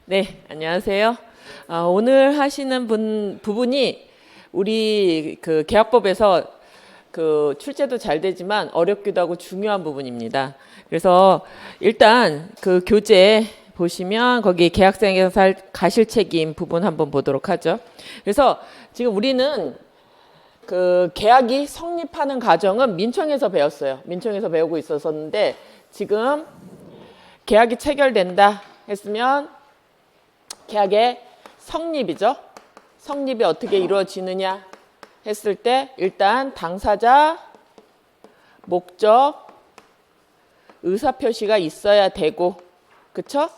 네, 안녕하세요. 오늘 하시는 부분이 우리 그 계약법에서 그 출제도 잘 되지만 어렵기도 하고 중요한 부분입니다. 그래서 일단 그 교재 보시면 거기 계약상에서 가실 책임 부분 한번 보도록 하죠. 그래서 지금 우리는 그 계약이 성립하는 과정은 민청에서 배웠어요. 민청에서 배우고 있었는데 지금 계약이 체결된다 했으면 계약의 성립이죠. 성립이 어떻게 이루어지느냐 했을 때 일단 당사자, 목적, 의사표시가 있어야 되고, 그쵸?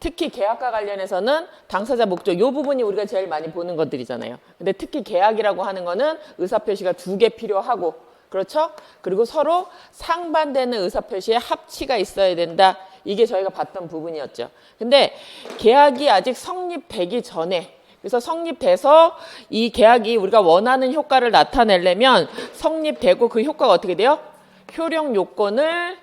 특히 계약과 관련해서는 당사자, 목적, 이 부분이 우리가 제일 많이 보는 것들이잖아요. 근데 특히 계약이라고 하는 거는 의사표시가 2개 필요하고, 그렇죠? 그리고 서로 상반되는 의사표시에 합치가 있어야 된다. 이게 저희가 봤던 부분이었죠. 근데 계약이 아직 성립되기 전에, 그래서 성립돼서 이 계약이 우리가 원하는 효과를 나타내려면 성립되고 그 효과가 어떻게 돼요? 효력 요건을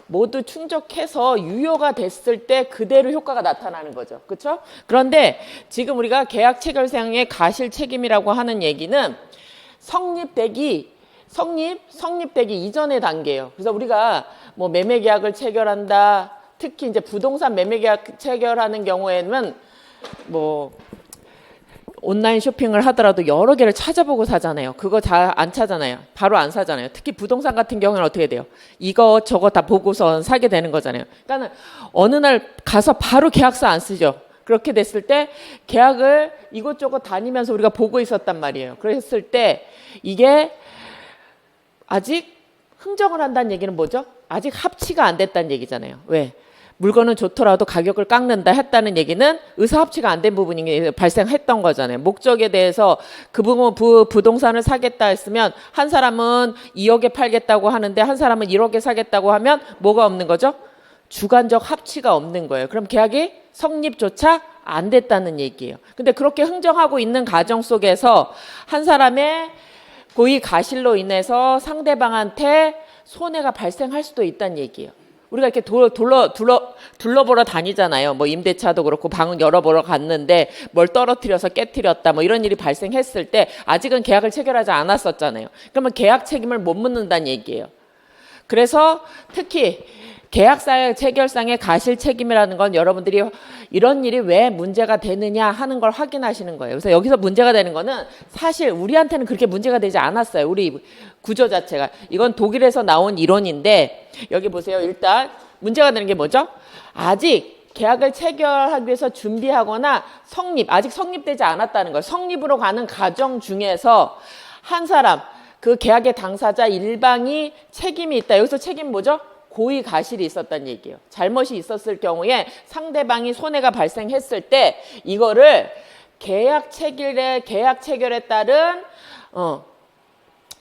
모두 충족해서 유효가 됐을 때 그대로 효과가 나타나는 거죠. 그렇죠? 그런데 지금 우리가 계약 체결상의 가실 책임이라고 하는 얘기는 성립되기 이전의 단계예요. 그래서 우리가 뭐 매매 계약을 체결한다. 특히 이제 부동산 매매 계약 체결하는 경우에는 뭐 온라인 쇼핑을 하더라도 여러 개를 찾아보고 사잖아요. 그거 잘 안 찾잖아요. 바로 안 사잖아요. 특히 부동산 같은 경우는 어떻게 돼요? 이거 저거 다 보고서 사게 되는 거잖아요. 그러니까 어느 날 가서 바로 계약서 안 쓰죠. 그렇게 됐을 때 계약을 이곳저곳 다니면서 우리가 보고 있었단 말이에요. 그랬을 때 이게 아직 흥정을 한다는 얘기는 뭐죠? 아직 합치가 안 됐다는 얘기잖아요. 왜? 물건은 좋더라도 가격을 깎는다 했다는 얘기는 의사합치가 안 된 부분이 발생했던 거잖아요. 목적에 대해서 그 부분 부동산을 사겠다 했으면 한 사람은 2억에 팔겠다고 하는데 한 사람은 1억에 사겠다고 하면 뭐가 없는 거죠? 주관적 합치가 없는 거예요. 그럼 계약이 성립조차 안 됐다는 얘기예요. 근데 그렇게 흥정하고 있는 과정 속에서 한 사람의 고의 가실로 인해서 상대방한테 손해가 발생할 수도 있다는 얘기예요. 우리가 이렇게 둘러보러 다니잖아요. 뭐 임대차도 그렇고 방을 열어보러 갔는데 뭘 떨어뜨려서 깨뜨렸다 뭐 이런 일이 발생했을 때 아직은 계약을 체결하지 않았었잖아요. 그러면 계약 책임을 못 묻는다는 얘기예요. 그래서 특히 계약상 체결상의 가실 책임이라는 건 여러분들이 이런 일이 왜 문제가 되느냐 하는 걸 확인하시는 거예요. 그래서 여기서 문제가 되는 거는 사실 우리한테는 그렇게 문제가 되지 않았어요. 우리 구조 자체가. 이건 독일에서 나온 이론인데 여기 보세요. 일단 문제가 되는 게 뭐죠? 아직 계약을 체결하기 위해서 준비하거나 아직 성립되지 않았다는 거예요. 성립으로 가는 과정 중에서 한 사람, 그 계약의 당사자 일방이 책임이 있다. 여기서 책임 뭐죠? 고의 가실이 있었다는 얘기예요. 잘못이 있었을 경우에 상대방이 손해가 발생했을 때 이거를 계약 체결에 따른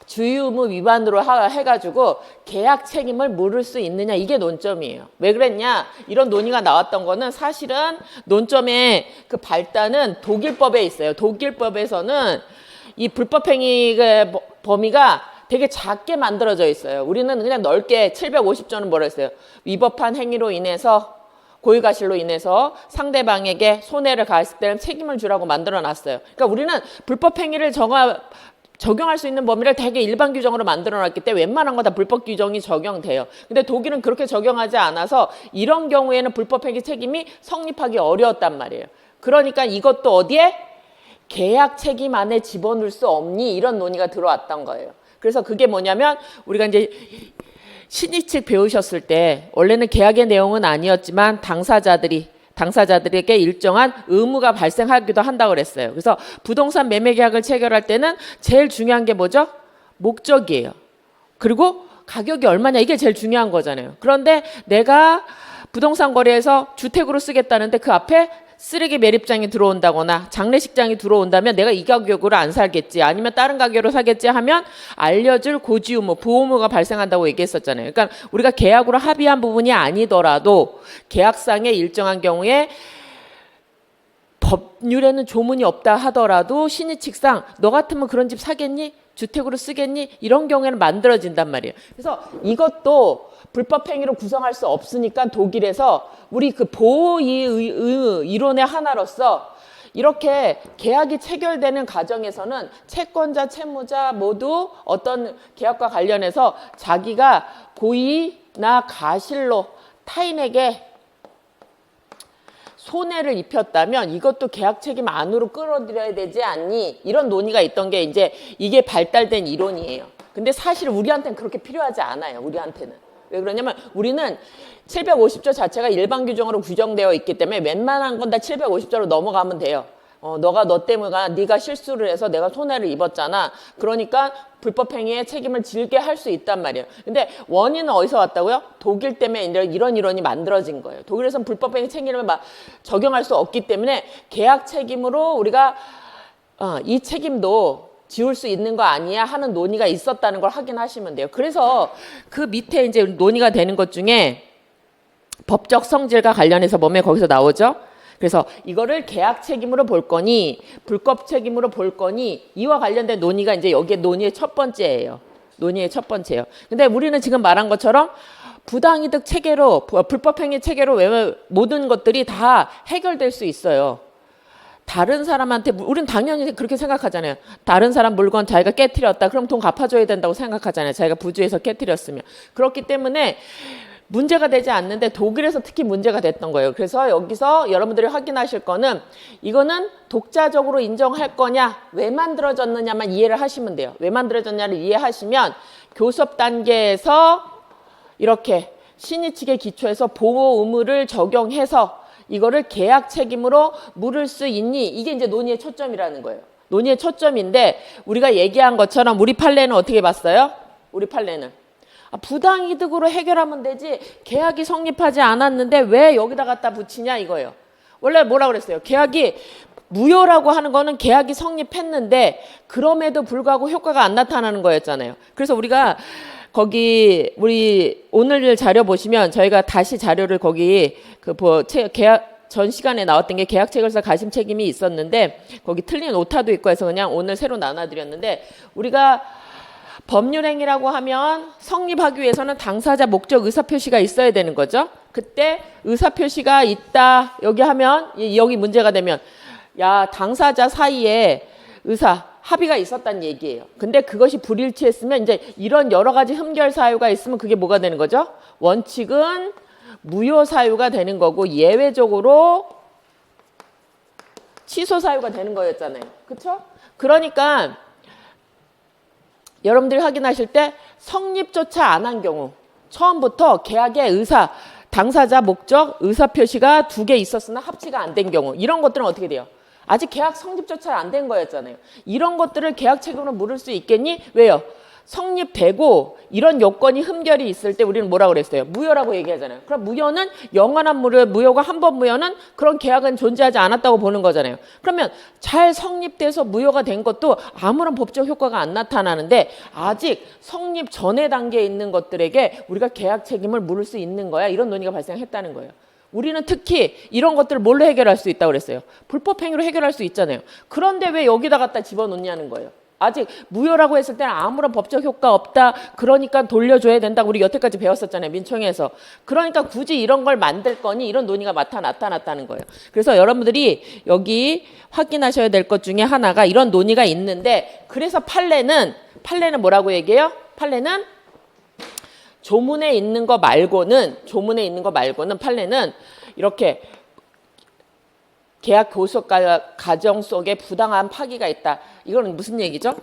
주의 의무 위반으로 해가지고 계약 책임을 물을 수 있느냐 이게 논점이에요. 왜 그랬냐? 이런 논의가 나왔던 거는 사실은 논점의 그 발단은 독일법에 있어요. 독일법에서는 이 불법행위의 범위가 되게 작게 만들어져 있어요. 우리는 그냥 넓게 750조는 뭐라 했어요? 위법한 행위로 인해서 고의가실로 인해서 상대방에게 손해를 가했을 때는 책임을 주라고 만들어놨어요. 그러니까 우리는 불법행위를 적용할 수 있는 범위를 되게 일반 규정으로 만들어놨기 때문에 웬만한 거 다 불법 규정이 적용돼요. 근데 독일은 그렇게 적용하지 않아서 이런 경우에는 불법행위 책임이 성립하기 어려웠단 말이에요. 그러니까 이것도 어디에? 계약 책임 안에 집어넣을 수 없니? 이런 논의가 들어왔던 거예요. 그래서 그게 뭐냐면 우리가 이제 신입 배우셨을 때 원래는 계약의 내용은 아니었지만 당사자들에게 일정한 의무가 발생하기도 한다고 그랬어요. 그래서 부동산 매매 계약을 체결할 때는 제일 중요한 게 뭐죠? 목적이에요. 그리고 가격이 얼마냐 이게 제일 중요한 거잖아요. 그런데 내가 부동산 거래에서 주택으로 쓰겠다는데 그 앞에 쓰레기 매립장이 들어온다거나 장례식장이 들어온다면 내가 이 가격으로 안 살겠지 아니면 다른 가격으로 사겠지 하면 알려줄 고지 의무, 보호의무가 발생한다고 얘기했었잖아요. 그러니까 우리가 계약으로 합의한 부분이 아니더라도 계약상의 일정한 경우에 법률에는 조문이 없다 하더라도 신의 측상 너 같으면 그런 집 사겠니? 주택으로 쓰겠니? 이런 경우에는 만들어진단 말이에요. 그래서 이것도 불법 행위로 구성할 수 없으니까 독일에서 우리 그 보호 이론의 하나로서 이렇게 계약이 체결되는 과정에서는 채권자, 채무자 모두 어떤 계약과 관련해서 자기가 고의나 가실로 타인에게 손해를 입혔다면 이것도 계약 책임 안으로 끌어들여야 되지 않니? 이런 논의가 있던 게 이제 이게 발달된 이론이에요. 근데 사실 우리한테는 그렇게 필요하지 않아요. 우리한테는. 왜 그러냐면 우리는 750조 자체가 일반 규정으로 규정되어 있기 때문에 웬만한 건 다 750조로 넘어가면 돼요. 너 때문에 네가 실수를 해서 내가 손해를 입었잖아. 그러니까 불법행위의 책임을 질게 할 수 있단 말이에요. 근데 원인은 어디서 왔다고요? 독일 때문에 이런 이론이 만들어진 거예요. 독일에서는 불법행위 책임을 막 적용할 수 없기 때문에 계약 책임으로 우리가 이 책임도 지울 수 있는 거 아니야 하는 논의가 있었다는 걸 확인하시면 돼요. 그래서 그 밑에 이제 논의가 되는 것 중에 법적 성질과 관련해서 보면 거기서 나오죠. 그래서 이거를 계약 책임으로 볼 거니 불법 책임으로 볼 거니 이와 관련된 논의가 이제 여기에 논의의 첫 번째예요. 논의의 첫 번째예요. 근데 우리는 지금 말한 것처럼 부당이득 체계로 불법행위 체계로 왜 모든 것들이 다 해결될 수 있어요. 다른 사람한테 우리는 당연히 그렇게 생각하잖아요. 다른 사람 물건 자기가 깨트렸다. 그럼 돈 갚아줘야 된다고 생각하잖아요. 자기가 부주에서 깨트렸으면. 그렇기 때문에 문제가 되지 않는데 독일에서 특히 문제가 됐던 거예요. 그래서 여기서 여러분들이 확인하실 거는 이거는 독자적으로 인정할 거냐 왜 만들어졌느냐만 이해를 하시면 돼요. 왜 만들어졌냐를 이해하시면 교섭 단계에서 이렇게 신의 측에 기초해서 보호 의무를 적용해서 이거를 계약 책임으로 물을 수 있니? 이게 이제 논의의 초점이라는 거예요. 논의의 초점인데 우리가 얘기한 것처럼 우리 판례는 어떻게 봤어요? 우리 판례는 부당이득으로 해결하면 되지 계약이 성립하지 않았는데 왜 여기다 갖다 붙이냐 이거예요. 원래 뭐라고 그랬어요? 계약이 무효라고 하는 거는 계약이 성립했는데 그럼에도 불구하고 효과가 안 나타나는 거였잖아요. 그래서 우리가 거기 우리 오늘 자료 보시면 저희가 다시 자료를 거기 계약 전 시간에 나왔던 게 계약 체결서 가심 책임이 있었는데 거기 틀린 오타도 있고 해서 그냥 오늘 새로 나눠드렸는데 우리가 법률행위라고 하면 성립하기 위해서는 당사자 목적 의사표시가 있어야 되는 거죠. 그때 의사표시가 있다 여기 하면 여기 문제가 되면 당사자 사이에 합의가 있었다는 얘기예요. 근데 그것이 불일치했으면 이제 이런 여러 가지 흠결 사유가 있으면 그게 뭐가 되는 거죠? 원칙은 무효 사유가 되는 거고 예외적으로 취소 사유가 되는 거였잖아요. 그렇죠? 그러니까 여러분들이 확인하실 때 성립조차 안 한 경우 처음부터 계약의 당사자 목적 의사표시가 2개 있었으나 합치가 안 된 경우 이런 것들은 어떻게 돼요? 아직 계약 성립조차 안 된 거였잖아요. 이런 것들을 계약 책임으로 물을 수 있겠니? 왜요? 성립되고 이런 요건이 흠결이 있을 때 우리는 뭐라고 그랬어요? 무효라고 얘기하잖아요. 그럼 무효는 영원한 무효가 한 번 무효는 그런 계약은 존재하지 않았다고 보는 거잖아요. 그러면 잘 성립돼서 무효가 된 것도 아무런 법적 효과가 안 나타나는데 아직 성립 전의 단계에 있는 것들에게 우리가 계약 책임을 물을 수 있는 거야. 이런 논의가 발생했다는 거예요. 우리는 특히 이런 것들을 뭘로 해결할 수 있다고 그랬어요? 불법행위로 해결할 수 있잖아요. 그런데 왜 여기다 갖다 집어넣냐는 거예요. 아직 무효라고 했을 때는 아무런 법적 효과 없다. 그러니까 돌려줘야 된다고 우리 여태까지 배웠었잖아요. 민총회에서. 그러니까 굳이 이런 걸 만들 거니 이런 논의가 나타났다는 거예요. 그래서 여러분들이 여기 확인하셔야 될 것 중에 하나가 이런 논의가 있는데 그래서 판례는 뭐라고 얘기해요? 판례는 조문에 있는 거 말고는 판례는 이렇게 계약 교섭 과정 속에 부당한 파기가 있다. 이거는 무슨 얘기죠?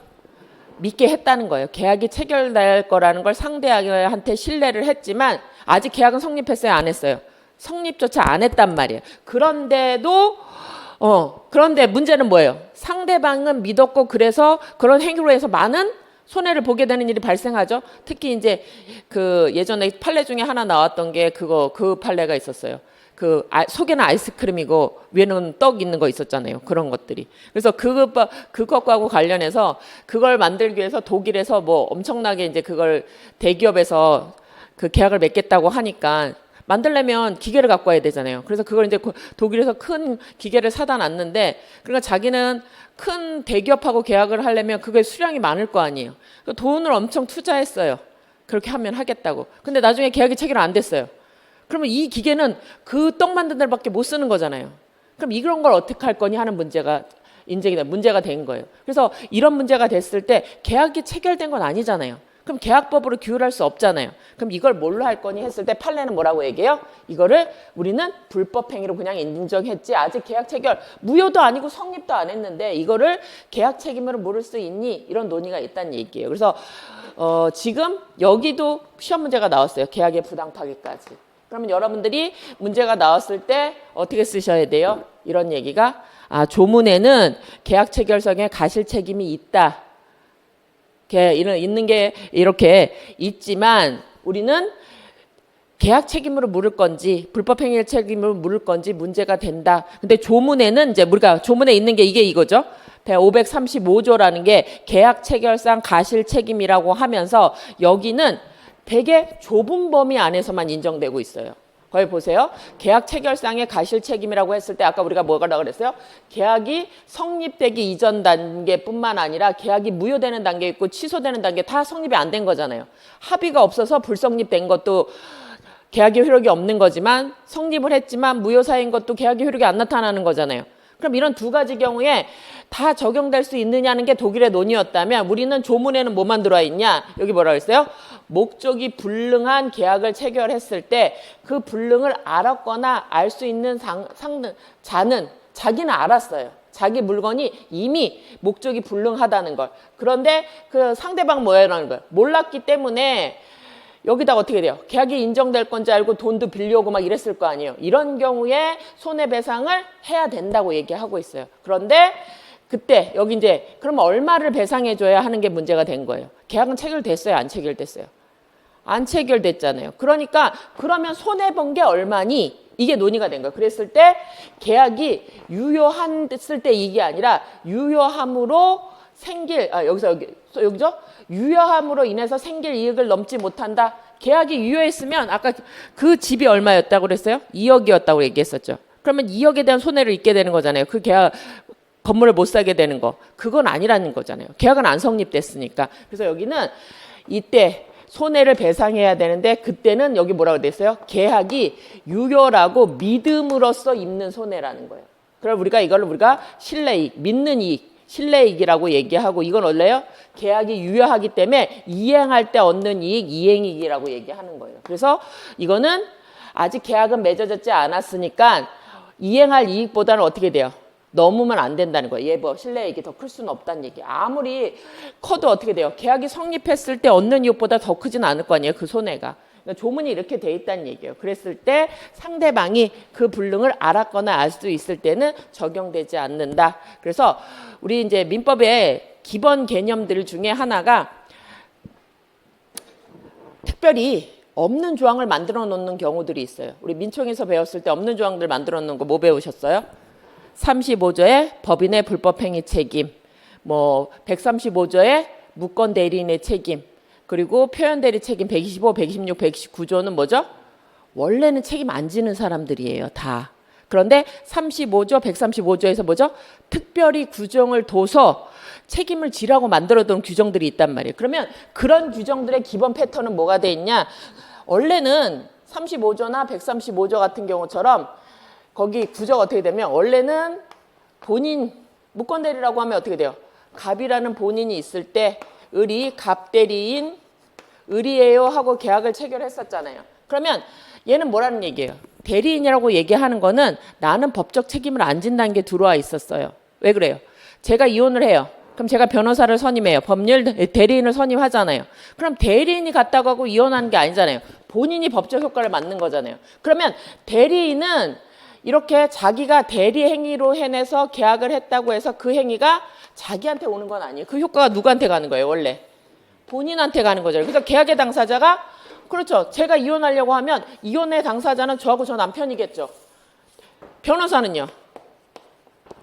믿게 했다는 거예요. 계약이 체결될 거라는 걸 상대한테 신뢰를 했지만 아직 계약은 성립했어요? 안 했어요? 성립조차 안 했단 말이에요. 그런데 문제는 뭐예요? 상대방은 믿었고 그래서 그런 행위로 해서 많은 손해를 보게 되는 일이 발생하죠. 특히 이제 그 예전에 판례 중에 하나 나왔던 게 그 판례가 있었어요. 속에는 아이스크림이고 위에는 떡 있는 거 있었잖아요. 그런 것들이. 그래서 그것하고 관련해서 그걸 만들기 위해서 독일에서 뭐 엄청나게 이제 그걸 대기업에서 그 계약을 맺겠다고 하니까 만들려면 기계를 갖고 와야 되잖아요. 그래서 그걸 이제 독일에서 큰 기계를 사다 놨는데, 그러니까 자기는 큰 대기업하고 계약을 하려면 그게 수량이 많을 거 아니에요. 돈을 엄청 투자했어요. 그렇게 하면 하겠다고. 근데 나중에 계약이 체결 안 됐어요. 그러면 이 기계는 그 떡 만든 데밖에 못 쓰는 거잖아요. 그럼 이런 걸 어떻게 할 거니 하는 문제가 문제가 된 거예요. 그래서 이런 문제가 됐을 때 계약이 체결된 건 아니잖아요. 그럼 계약법으로 규율할 수 없잖아요. 그럼 이걸 뭘로 할 거니 했을 때 판례는 뭐라고 얘기해요? 이거를 우리는 불법 행위로 그냥 인정했지 아직 계약 체결 무효도 아니고 성립도 안 했는데 이거를 계약 책임으로 물을 수 있니? 이런 논의가 있다는 얘기예요. 그래서 지금 여기도 시험 문제가 나왔어요. 계약의 부당 파기까지. 그러면 여러분들이 문제가 나왔을 때 어떻게 쓰셔야 돼요? 이런 얘기가 조문에는 계약 체결성에 가실 책임이 있다. 있는 게 이렇게 있지만 우리는 계약 책임으로 물을 건지 불법 행위 책임으로 물을 건지 문제가 된다. 근데 조문에는 이제 우리가 조문에 있는 게 이거죠. 535조라는 게 계약 체결상 가실 책임이라고 하면서 여기는 되게 좁은 범위 안에서만 인정되고 있어요. 거기 보세요. 계약 체결상의 가실 책임이라고 했을 때 아까 우리가 뭐라고 그랬어요? 계약이 성립되기 이전 단계뿐만 아니라 계약이 무효되는 단계 있고 취소되는 단계 다 성립이 안 된 거잖아요. 합의가 없어서 불성립된 것도 계약의 효력이 없는 거지만 성립을 했지만 무효사인 것도 계약의 효력이 안 나타나는 거잖아요. 그럼 이런 두 가지 경우에 다 적용될 수 있느냐는 게 독일의 논의였다면 우리는 조문에는 뭐만 들어와 있냐? 여기 뭐라고 했어요? 목적이 불능한 계약을 체결했을 때 그 불능을 알았거나 알 수 있는 자는 자기는 알았어요. 자기 물건이 이미 목적이 불능하다는 걸. 그런데 그 상대방 뭐라는 거예요? 몰랐기 때문에 여기다가 어떻게 돼요? 계약이 인정될 건지 알고 돈도 빌려오고 막 이랬을 거 아니에요. 이런 경우에 손해배상을 해야 된다고 얘기하고 있어요. 그런데 그때 여기 이제 그러면 얼마를 배상해줘야 하는 게 문제가 된 거예요. 계약은 체결됐어요? 안 체결됐어요? 안 체결됐잖아요. 그러니까 그러면 손해본 게 얼마니? 이게 논의가 된 거예요. 그랬을 때 계약이 유효했을 때 이게 아니라 유효함으로 생길 여기죠? 유효함으로 인해서 생길 이익을 넘지 못한다. 계약이 유효했으면 아까 그 집이 얼마였다고 그랬어요? 2억이었다고 얘기했었죠. 그러면 2억에 대한 손해를 입게 되는 거잖아요. 그 계약 건물을 못 사게 되는 거. 그건 아니라는 거잖아요. 계약은 안 성립됐으니까. 그래서 여기는 이때 손해를 배상해야 되는데 그때는 여기 뭐라고 돼 있어요? 계약이 유효라고 믿음으로써 입는 손해라는 거예요. 그럼 우리가 신뢰이익, 믿는 이익, 신뢰이익이라고 얘기하고 이건 원래요? 계약이 유효하기 때문에 이행할 때 얻는 이익, 이행이익이라고 얘기하는 거예요. 그래서 이거는 아직 계약은 맺어졌지 않았으니까 이행할 이익보다는 어떻게 돼요? 넘으면 안 된다는 거예요. 얘 신뢰이익이 더 클 수는 없다는 얘기. 아무리 커도 어떻게 돼요? 계약이 성립했을 때 얻는 이익보다 더 크진 않을 거 아니에요. 그 손해가. 그러니까 조문이 이렇게 돼 있다는 얘기예요. 그랬을 때 상대방이 그 불능을 알았거나 알 수 있을 때는 적용되지 않는다. 그래서 우리 이제 민법의 기본 개념들 중에 하나가 특별히 없는 조항을 만들어 놓는 경우들이 있어요. 우리 민총에서 배웠을 때 없는 조항들 만들어 놓는 거 뭐 배우셨어요? 35조의 법인의 불법행위 책임, 135조의 무권 대리인의 책임, 그리고 표현 대리 책임 125, 126, 129조는 뭐죠? 원래는 책임 안 지는 사람들이에요, 다. 그런데 35조, 135조에서 뭐죠? 특별히 규정을 둬서 책임을 지라고 만들어둔 규정들이 있단 말이에요. 그러면 그런 규정들의 기본 패턴은 뭐가 돼 있냐? 원래는 35조나 135조 같은 경우처럼 거기 구조가 어떻게 되면 원래는 본인 무권대리라고 하면 어떻게 돼요? 갑이라는 본인이 있을 때 을이 갑대리인 을이에요 하고 계약을 체결했었잖아요. 그러면 얘는 뭐라는 얘기예요? 대리인이라고 얘기하는 거는 나는 법적 책임을 안 진다는 게 들어와 있었어요. 왜 그래요? 제가 이혼을 해요. 그럼 제가 변호사를 선임해요. 법률 대리인을 선임하잖아요. 그럼 대리인이 갔다고 하고 이혼하는 게 아니잖아요. 본인이 법적 효과를 맞는 거잖아요. 그러면 대리인은 이렇게 자기가 대리 행위로 해내서 계약을 했다고 해서 그 행위가 자기한테 오는 건 아니에요. 그 효과가 누구한테 가는 거예요, 원래? 본인한테 가는 거죠. 그래서 계약의 당사자가 그렇죠. 제가 이혼하려고 하면 이혼의 당사자는 저하고 저 남편이겠죠. 변호사는요.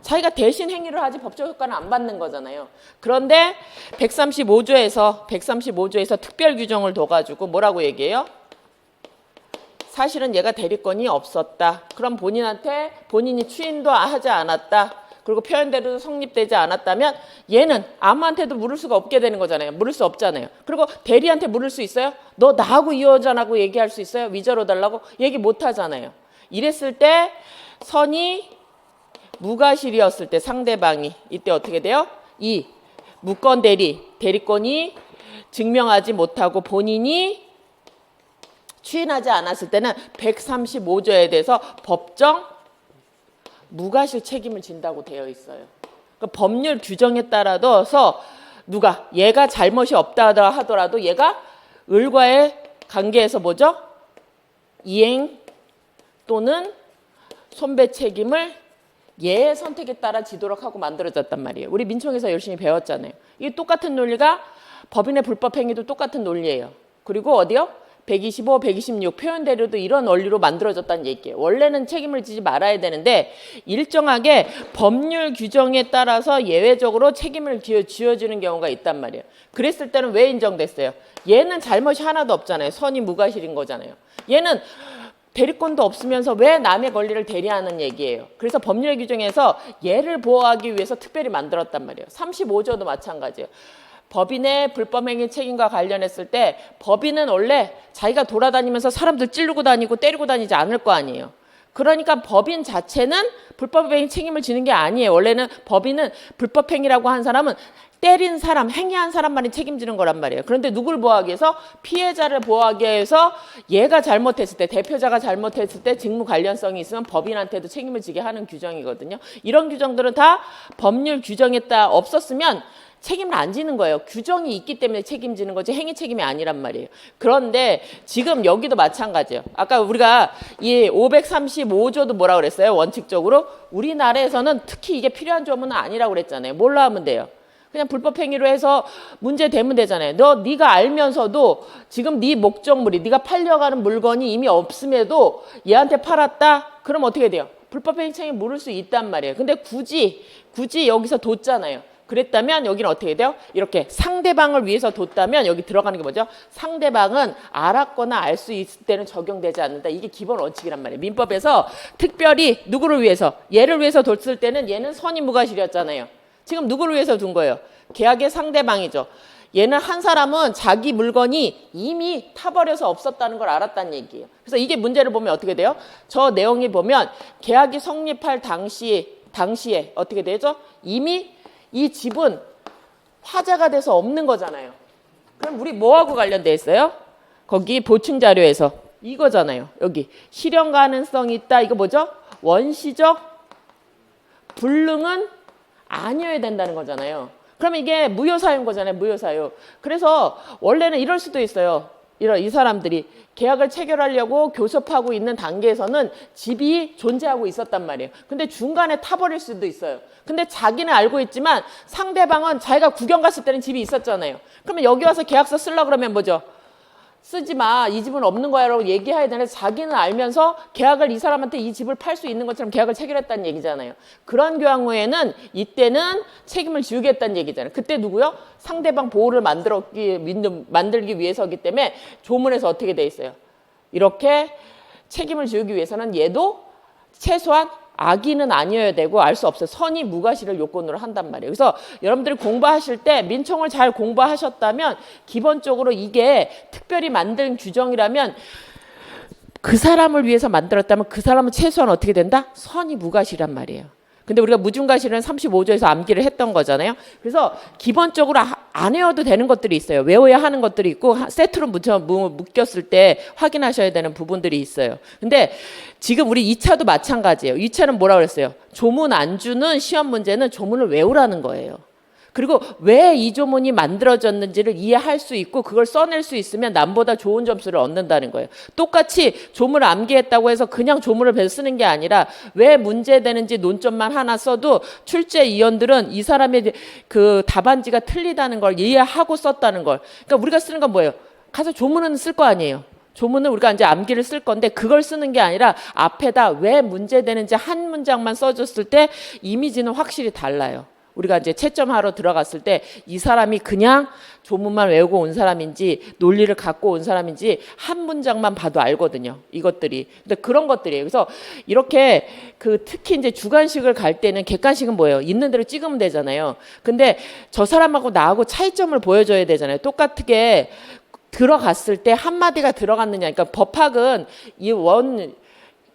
자기가 대신 행위를 하지 법적 효과는 안 받는 거잖아요. 그런데 135조에서 특별 규정을 둬가지고 뭐라고 얘기해요? 사실은 얘가 대리권이 없었다. 그럼 본인이 추인도 하지 않았다. 그리고 표현대로도 성립되지 않았다면 얘는 아무한테도 물을 수가 없게 되는 거잖아요. 물을 수 없잖아요. 그리고 대리한테 물을 수 있어요? 너 나하고 이혼하자고 얘기할 수 있어요? 위자료 달라고? 얘기 못 하잖아요. 이랬을 때 선이 무과실이었을 때 상대방이 이때 어떻게 돼요? 이 무권 대리권이 증명하지 못하고 본인이 추인하지 않았을 때는 135조에 대해서 법정 무과실 책임을 진다고 되어 있어요. 그러니까 법률 규정에 따라서 누가 얘가 잘못이 없다 하더라도 얘가 을과의 관계에서 뭐죠? 이행 또는 손배 책임을 얘의 선택에 따라 지도록 하고 만들어졌단 말이에요. 우리 민총에서 열심히 배웠잖아요. 이게 똑같은 논리가 법인의 불법 행위도 똑같은 논리예요. 그리고 어디요? 125, 126 표현대로도 이런 원리로 만들어졌다는 얘기예요. 원래는 책임을 지지 말아야 되는데 일정하게 법률 규정에 따라서 예외적으로 책임을 지어주는 경우가 있단 말이에요. 그랬을 때는 왜 인정됐어요? 얘는 잘못이 하나도 없잖아요. 선이 무과실인 거잖아요. 얘는 대리권도 없으면서 왜 남의 권리를 대리하는 얘기예요. 그래서 법률 규정에서 얘를 보호하기 위해서 특별히 만들었단 말이에요. 35조도 마찬가지예요. 법인의 불법행위 책임과 관련했을 때 법인은 원래 자기가 돌아다니면서 사람들 찌르고 다니고 때리고 다니지 않을 거 아니에요. 그러니까 법인 자체는 불법행위 책임을 지는 게 아니에요. 원래는 법인은 불법행위라고 한 사람은 때린 사람, 행위한 사람만이 책임지는 거란 말이에요. 그런데 누굴 보호하기 위해서? 피해자를 보호하기 위해서 얘가 잘못했을 때, 대표자가 잘못했을 때 직무 관련성이 있으면 법인한테도 책임을 지게 하는 규정이거든요. 이런 규정들은 다 법률 규정에 따라 없었으면 책임을 안 지는 거예요. 규정이 있기 때문에 책임지는 거지 행위 책임이 아니란 말이에요. 그런데 지금 여기도 마찬가지예요. 아까 우리가 이 535조도 뭐라고 그랬어요? 원칙적으로 우리나라에서는 특히 이게 필요한 조문은 아니라고 그랬잖아요. 뭘로 하면 돼요? 그냥 불법 행위로 해서 문제 되면 되잖아요. 네가 알면서도 지금 네 목적물이 네가 팔려가는 물건이 이미 없음에도 얘한테 팔았다? 그럼 어떻게 돼요? 불법 행위 책임 물을 수 있단 말이에요. 근데 굳이 여기서 뒀잖아요. 그랬다면 여기는 어떻게 돼요? 이렇게 상대방을 위해서 뒀다면 여기 들어가는 게 뭐죠? 상대방은 알았거나 알 수 있을 때는 적용되지 않는다. 이게 기본 원칙이란 말이에요. 민법에서 특별히 누구를 위해서? 얘를 위해서 뒀을 때는 얘는 선이 무과실이었잖아요. 지금 누구를 위해서 둔 거예요? 계약의 상대방이죠. 얘는 한 사람은 자기 물건이 이미 타버려서 없었다는 걸 알았다는 얘기예요. 그래서 이게 문제를 보면 어떻게 돼요? 저 내용이 보면 계약이 성립할 당시에 어떻게 되죠? 이미 이 집은 화자가 돼서 없는 거잖아요. 그럼 우리 뭐하고 관련돼 있어요? 거기 보충 자료에서 이거잖아요. 여기 실현 가능성이 있다. 이거 뭐죠? 원시적 불능은 아니어야 된다는 거잖아요. 그럼 이게 무효사유인 거잖아요. 무효사유. 그래서 원래는 이럴 수도 있어요. 이 사람들이 계약을 체결하려고 교섭하고 있는 단계에서는 집이 존재하고 있었단 말이에요. 근데 중간에 타버릴 수도 있어요. 근데 자기는 알고 있지만 상대방은 자기가 구경 갔을 때는 집이 있었잖아요. 그러면 여기 와서 계약서 쓰려고 그러면 뭐죠? 쓰지 마. 이 집은 없는 거야 라고 얘기해야 되는데 자기는 알면서 계약을 이 사람한테 이 집을 팔 수 있는 것처럼 계약을 체결했다는 얘기잖아요. 그런 경우에는 이때는 책임을 지우겠다는 얘기잖아요. 그때 누구요? 상대방 보호를 만들기 위해서이기 때문에 조문에서 어떻게 돼 있어요? 이렇게 책임을 지우기 위해서는 얘도 최소한 악의는 아니어야 되고 알 수 없어요. 선이 무과실을 요건으로 한단 말이에요. 그래서 여러분들이 공부하실 때 민총을 잘 공부하셨다면 기본적으로 이게 특별히 만든 규정이라면 그 사람을 위해서 만들었다면 그 사람은 최소한 어떻게 된다? 선이 무과실이란 말이에요. 근데 우리가 무중과실은 35조에서 암기를 했던 거잖아요. 기본적으로 안 외워도 되는 것들이 있어요. 외워야 하는 것들이 있고 세트로 묶였을 때 확인하셔야 되는 부분들이 있어요. 근데 지금 우리 2차도 마찬가지예요. 2차는 뭐라고 그랬어요? 조문 안주는 시험 문제는 조문을 외우라는 거예요. 그리고 왜 이 조문이 만들어졌는지를 이해할 수 있고 그걸 써낼 수 있으면 남보다 좋은 점수를 얻는다는 거예요. 똑같이 조문을 암기했다고 해서 그냥 조문을 배워 쓰는 게 아니라 왜 문제되는지 논점만 하나 써도 출제위원들은 이 사람의 그 답안지가 틀리다는 걸 이해하고 썼다는 걸. 그러니까 우리가 쓰는 건 뭐예요? 가서 조문은 쓸 거 아니에요. 조문은 우리가 이제 암기를 쓸 건데 그걸 쓰는 게 아니라 앞에다 왜 문제되는지 한 문장만 써줬을 때 이미지는 확실히 달라요. 우리가 이제 채점하러 들어갔을 때 이 사람이 그냥 조문만 외우고 온 사람인지 논리를 갖고 온 사람인지 한 문장만 봐도 알거든요. 이것들이. 근데 그런 것들이에요. 그래서 이렇게 특히 이제 주관식을 갈 때는 객관식은 뭐예요? 있는 대로 찍으면 되잖아요. 근데 저 사람하고 나하고 차이점을 보여줘야 되잖아요. 똑같게 들어갔을 때 한마디가 들어갔느냐. 그러니까 법학은 이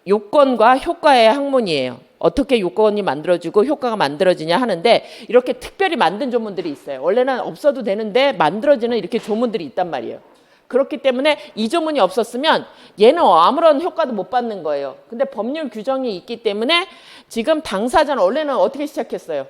요건과 효과의 학문이에요. 어떻게 요건이 만들어지고 효과가 만들어지냐 하는데 이렇게 특별히 만든 조문들이 있어요. 원래는 없어도 되는데 만들어지는 이렇게 조문들이 있단 말이에요. 그렇기 때문에 이 조문이 없었으면 얘는 아무런 효과도 못 받는 거예요. 근데 법률 규정이 있기 때문에 지금 당사자는 원래는 어떻게 시작했어요?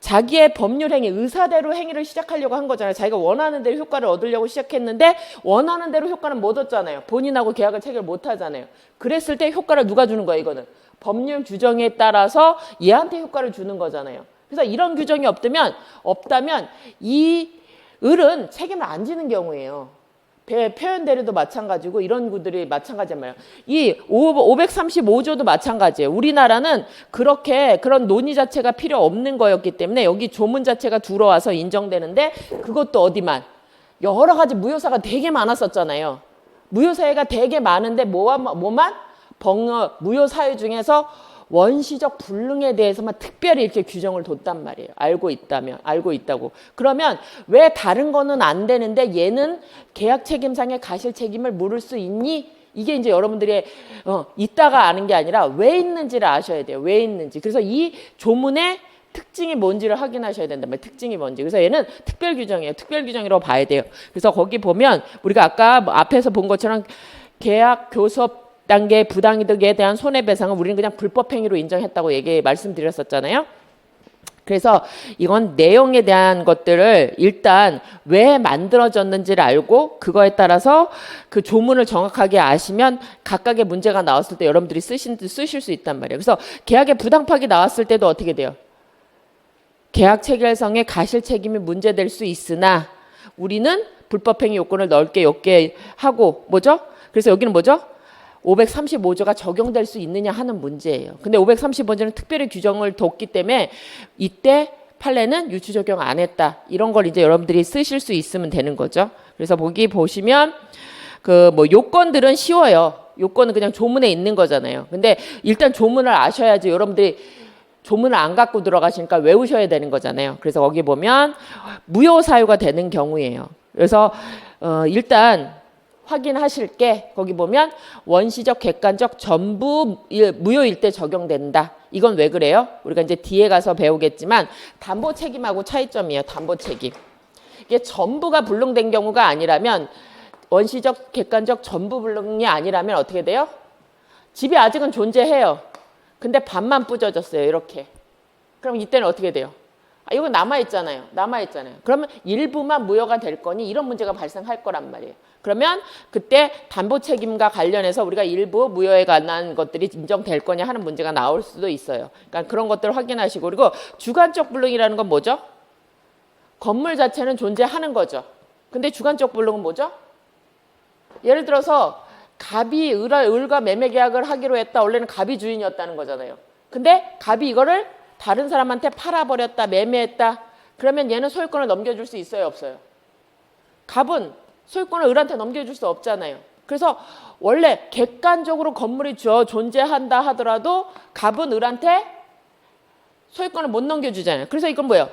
자기의 법률 행위, 의사대로 행위를 시작하려고 한 거잖아요. 자기가 원하는 대로 효과를 얻으려고 시작했는데 원하는 대로 효과는 못 얻잖아요. 본인하고 계약을 체결 못 하잖아요. 그랬을 때 효과를 누가 주는 거예요, 이거는? 법률 규정에 따라서 얘한테 효과를 주는 거잖아요. 그래서 이런 규정이 없다면 이 을은 책임을 안 지는 경우예요. 표현대로도 마찬가지고 이런 구들이 마찬가지란 말이에요. 이 535조도 마찬가지예요. 우리나라는 그런 논의 자체가 필요 없는 거였기 때문에 여기 조문 자체가 들어와서 인정되는데 그것도 어디만? 여러 가지 무효사가 되게 많았었잖아요. 무효사회가 되게 많은데 뭐만? 무효사회 중에서 원시적 불능에 대해서만 특별히 이렇게 규정을 뒀단 말이에요. 알고 있다고. 그러면 왜 다른 거는 안 되는데 얘는 계약 책임상의 가실 책임을 물을 수 있니? 이게 이제 여러분들이 있다가 아는 게 아니라 왜 있는지를 아셔야 돼요. 왜 있는지. 그래서 이 조문의 특징이 뭔지를 확인하셔야 된단 말이에요. 특징이 뭔지. 그래서 얘는 특별 규정이에요. 특별 규정이라고 봐야 돼요. 그래서 거기 보면 우리가 아까 앞에서 본 것처럼 계약 교섭 단계 부당이득에 대한 손해배상은 우리는 그냥 불법행위로 인정했다고 말씀드렸었잖아요. 그래서 이건 내용에 대한 것들을 일단 왜 만들어졌는지를 알고 그거에 따라서 그 조문을 정확하게 아시면 각각의 문제가 나왔을 때 여러분들이 쓰실 수 있단 말이에요. 그래서 계약의 부당파악이 나왔을 때도 어떻게 돼요? 계약 체결성의 가실 책임이 문제될 수 있으나 우리는 불법행위 요건을 넓게 하고 뭐죠? 그래서 여기는 뭐죠? 535조가 적용될 수 있느냐 하는 문제예요. 근데 535조는 특별히 규정을 뒀기 때문에 이때 판례는 유추 적용 안 했다. 이런 걸 이제 여러분들이 쓰실 수 있으면 되는 거죠. 그래서 보시면 요건들은 쉬워요. 요건은 그냥 조문에 있는 거잖아요. 근데 일단 조문을 아셔야지 여러분들이 조문을 안 갖고 들어가시니까 외우셔야 되는 거잖아요. 그래서 거기 보면 무효 사유가 되는 경우예요. 그래서 일단 확인하실 게 거기 보면 원시적 객관적 전부 무효일 때 적용된다. 이건 왜 그래요? 우리가 이제 뒤에 가서 배우겠지만 담보 책임하고 차이점이에요. 담보 책임. 이게 전부가 불능된 경우가 아니라면 원시적 객관적 전부 불능이 아니라면 어떻게 돼요? 집이 아직은 존재해요. 근데 반만 부서졌어요. 이렇게. 그럼 이때는 어떻게 돼요? 이거 남아있잖아요. 그러면 일부만 무효가 될 거니 이런 문제가 발생할 거란 말이에요. 그러면 그때 담보 책임과 관련해서 우리가 일부 무효에 관한 것들이 인정될 거냐 하는 문제가 나올 수도 있어요. 그러니까 그런 것들을 확인하시고 그리고 주관적 불능이라는 건 뭐죠? 건물 자체는 존재하는 거죠. 근데 주관적 불능은 뭐죠? 예를 들어서 갑이 을과 매매 계약을 하기로 했다. 원래는 갑이 주인이었다는 거잖아요. 근데 갑이 이거를 다른 사람한테 팔아버렸다, 매매했다. 그러면 얘는 소유권을 넘겨줄 수 있어요, 없어요? 갑은 소유권을 을한테 넘겨줄 수 없잖아요. 그래서 원래 객관적으로 건물이 존재한다 하더라도 갑은 을한테 소유권을 못 넘겨주잖아요. 그래서 이건 뭐예요?